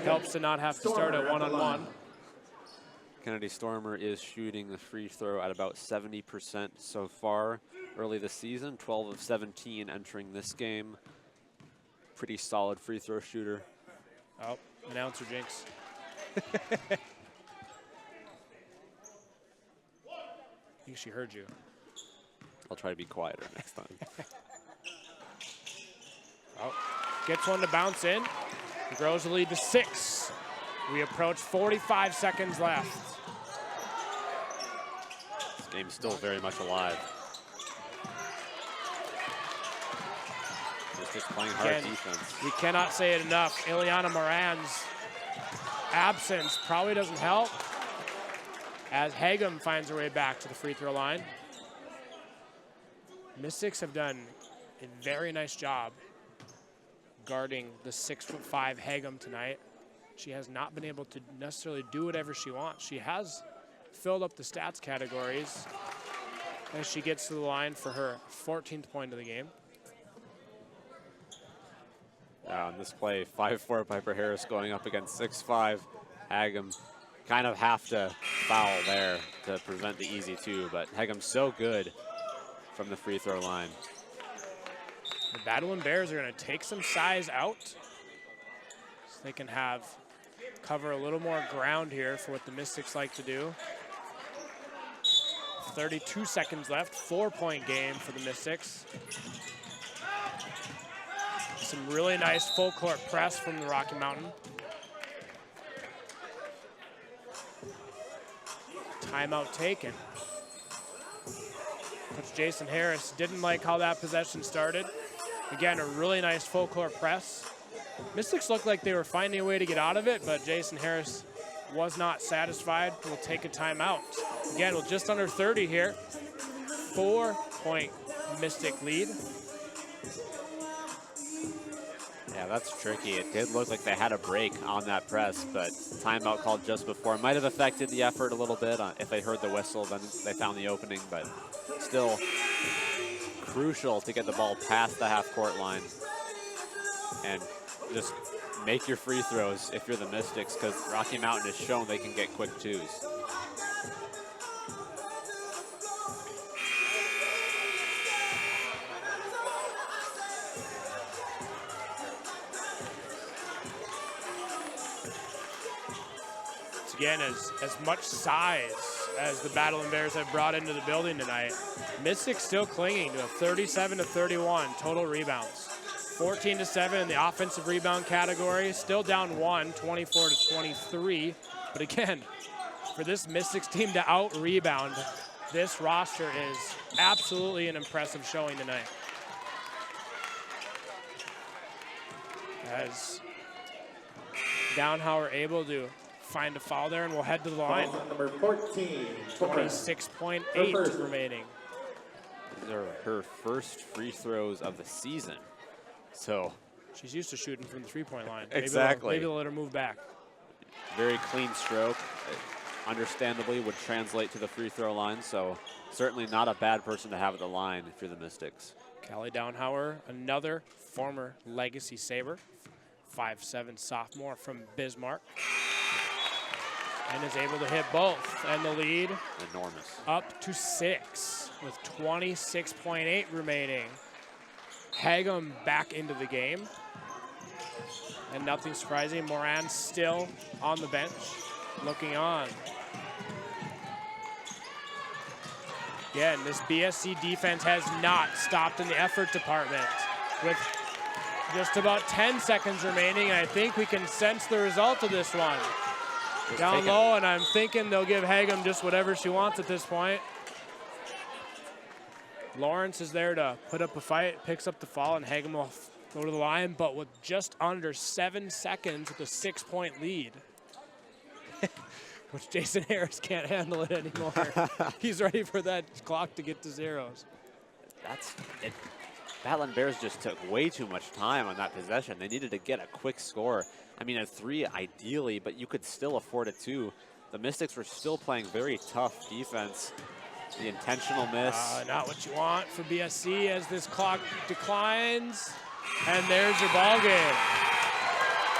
[SPEAKER 3] Helps to not have to start at one-on-one.
[SPEAKER 2] Kennedy Stormer is shooting the free throw at about 70% so far early this season, 12 of 17 entering this game. Pretty solid free throw shooter.
[SPEAKER 3] Oh, announcer jinx. I think she heard you.
[SPEAKER 2] I'll try to be quieter next time.
[SPEAKER 3] Oh, gets one to bounce in. Grows the lead to 6. We approach 45 seconds left.
[SPEAKER 2] This game's still very much alive. It's just playing hard defense.
[SPEAKER 3] We cannot say it enough. Ileana Moran's absence probably doesn't help, as Hagem finds her way back to the free throw line. Mystics have done a very nice job guarding the 6'5" Hagem tonight. She has not been able to necessarily do whatever she wants. She has filled up the stats categories as she gets to the line for her 14th point of the game.
[SPEAKER 2] On this play, 5'4" Piper Harris going up against 6'5" Hagem. kind of have to foul there to prevent the easy two, but Hegum's so good from the free throw line.
[SPEAKER 3] The Battling Bears are going to take some size out so they can cover a little more ground here for what the Mystics like to do. 32 seconds left, 4-point game for the Mystics. Some really nice full court press from the Rocky Mountain. Timeout taken. Coach Jason Harris didn't like how that possession started. Again, a really nice full court press. Mystics looked like they were finding a way to get out of it, but Jason Harris was not satisfied. We'll take a timeout. Again, with just under 30 here. 4-point Mystic lead.
[SPEAKER 2] Yeah, that's tricky. It did look like they had a break on that press, but timeout called just before. Might have affected the effort a little bit. If they heard the whistle, then they found the opening, but still crucial to get the ball past the half-court line and just make your free throws if you're the Mystics, because Rocky Mountain has shown they can get quick twos.
[SPEAKER 3] Again, as much size as the Battling Bears have brought into the building tonight, Mystics still clinging to a 37-31 total rebounds. 14-7 in the offensive rebound category, still down 1, 24-23. But again, for this Mystics team to out-rebound, this roster is absolutely an impressive showing tonight. As Downhauer able to find a foul there, and we'll head to the line.
[SPEAKER 1] Number 14.
[SPEAKER 3] 26.8 remaining.
[SPEAKER 2] These are her first free throws of the season. So
[SPEAKER 3] she's used to shooting from the three-point line.
[SPEAKER 2] Exactly.
[SPEAKER 3] Maybe they'll let her move back.
[SPEAKER 2] Very clean stroke. Understandably would translate to the free throw line, so certainly not a bad person to have at the line if you're the Mystics.
[SPEAKER 3] Callie Downhauer, another former Legacy Sabre, 5'7" sophomore from Bismarck. And is able to hit both. And the lead
[SPEAKER 2] enormous.
[SPEAKER 3] Up to 6 with 26.8 remaining. Hagum back into the game. And nothing surprising, Moran still on the bench, looking on. Again, this BSC defense has not stopped in the effort department. With just about 10 seconds remaining, I think we can sense the result of this one. Down low, and I'm thinking they'll give Hagum just whatever she wants at this point. Lawrence is there to put up a fight, picks up the fall, and Hagum will go to the line, but with just under 7 seconds with a 6-point lead. Which Jason Harris can't handle it anymore. He's ready for that clock to get to zeros.
[SPEAKER 2] That's it. Battling Bears just took way too much time on that possession. They needed to get a quick score. I mean, a 3 ideally, but you could still afford a 2. The Mystics were still playing very tough defense. The intentional miss.
[SPEAKER 3] Not what you want for BSC as this clock declines. And there's your ball game.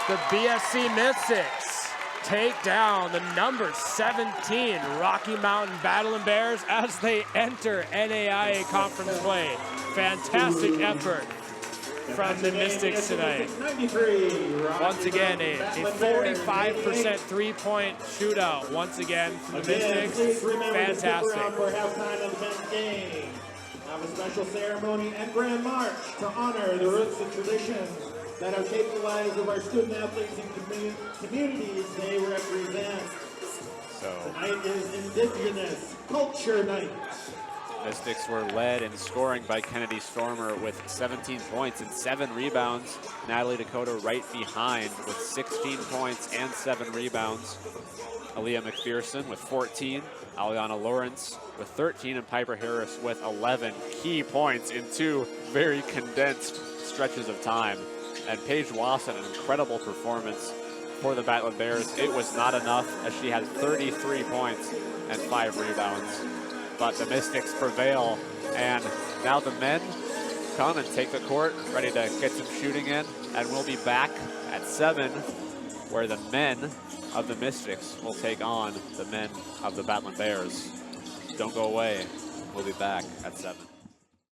[SPEAKER 3] The BSC Mystics take down the number 17 Rocky Mountain Battling Bears as they enter NAIA conference play. Fantastic effort from the Mystics tonight. Once again, a 45% three-point shootout. Once again from the Mystics. Fantastic.
[SPEAKER 1] For halftime of the men's game. Have a special ceremony and grand march to honor the roots and traditions that have shaped the lives of our student athletes and communities they represent.
[SPEAKER 2] So
[SPEAKER 1] tonight is Indigenous Culture Night.
[SPEAKER 2] Mystics were led in scoring by Kennedy Stormer with 17 points and 7 rebounds. Natalie Dakota right behind with 16 points and 7 rebounds. Aaliyah McPherson with 14, Aliana Lawrence with 13, and Piper Harris with 11 key points in 2 very condensed stretches of time. And Paige Wasson, an incredible performance for the Battling Bears. It was not enough as she had 33 points and 5 rebounds. But the Mystics prevail, and now the men come and take the court, ready to get some shooting in, and we'll be back at 7 where the men of the Mystics will take on the men of the Battling Bears. Don't go away. We'll be back at 7.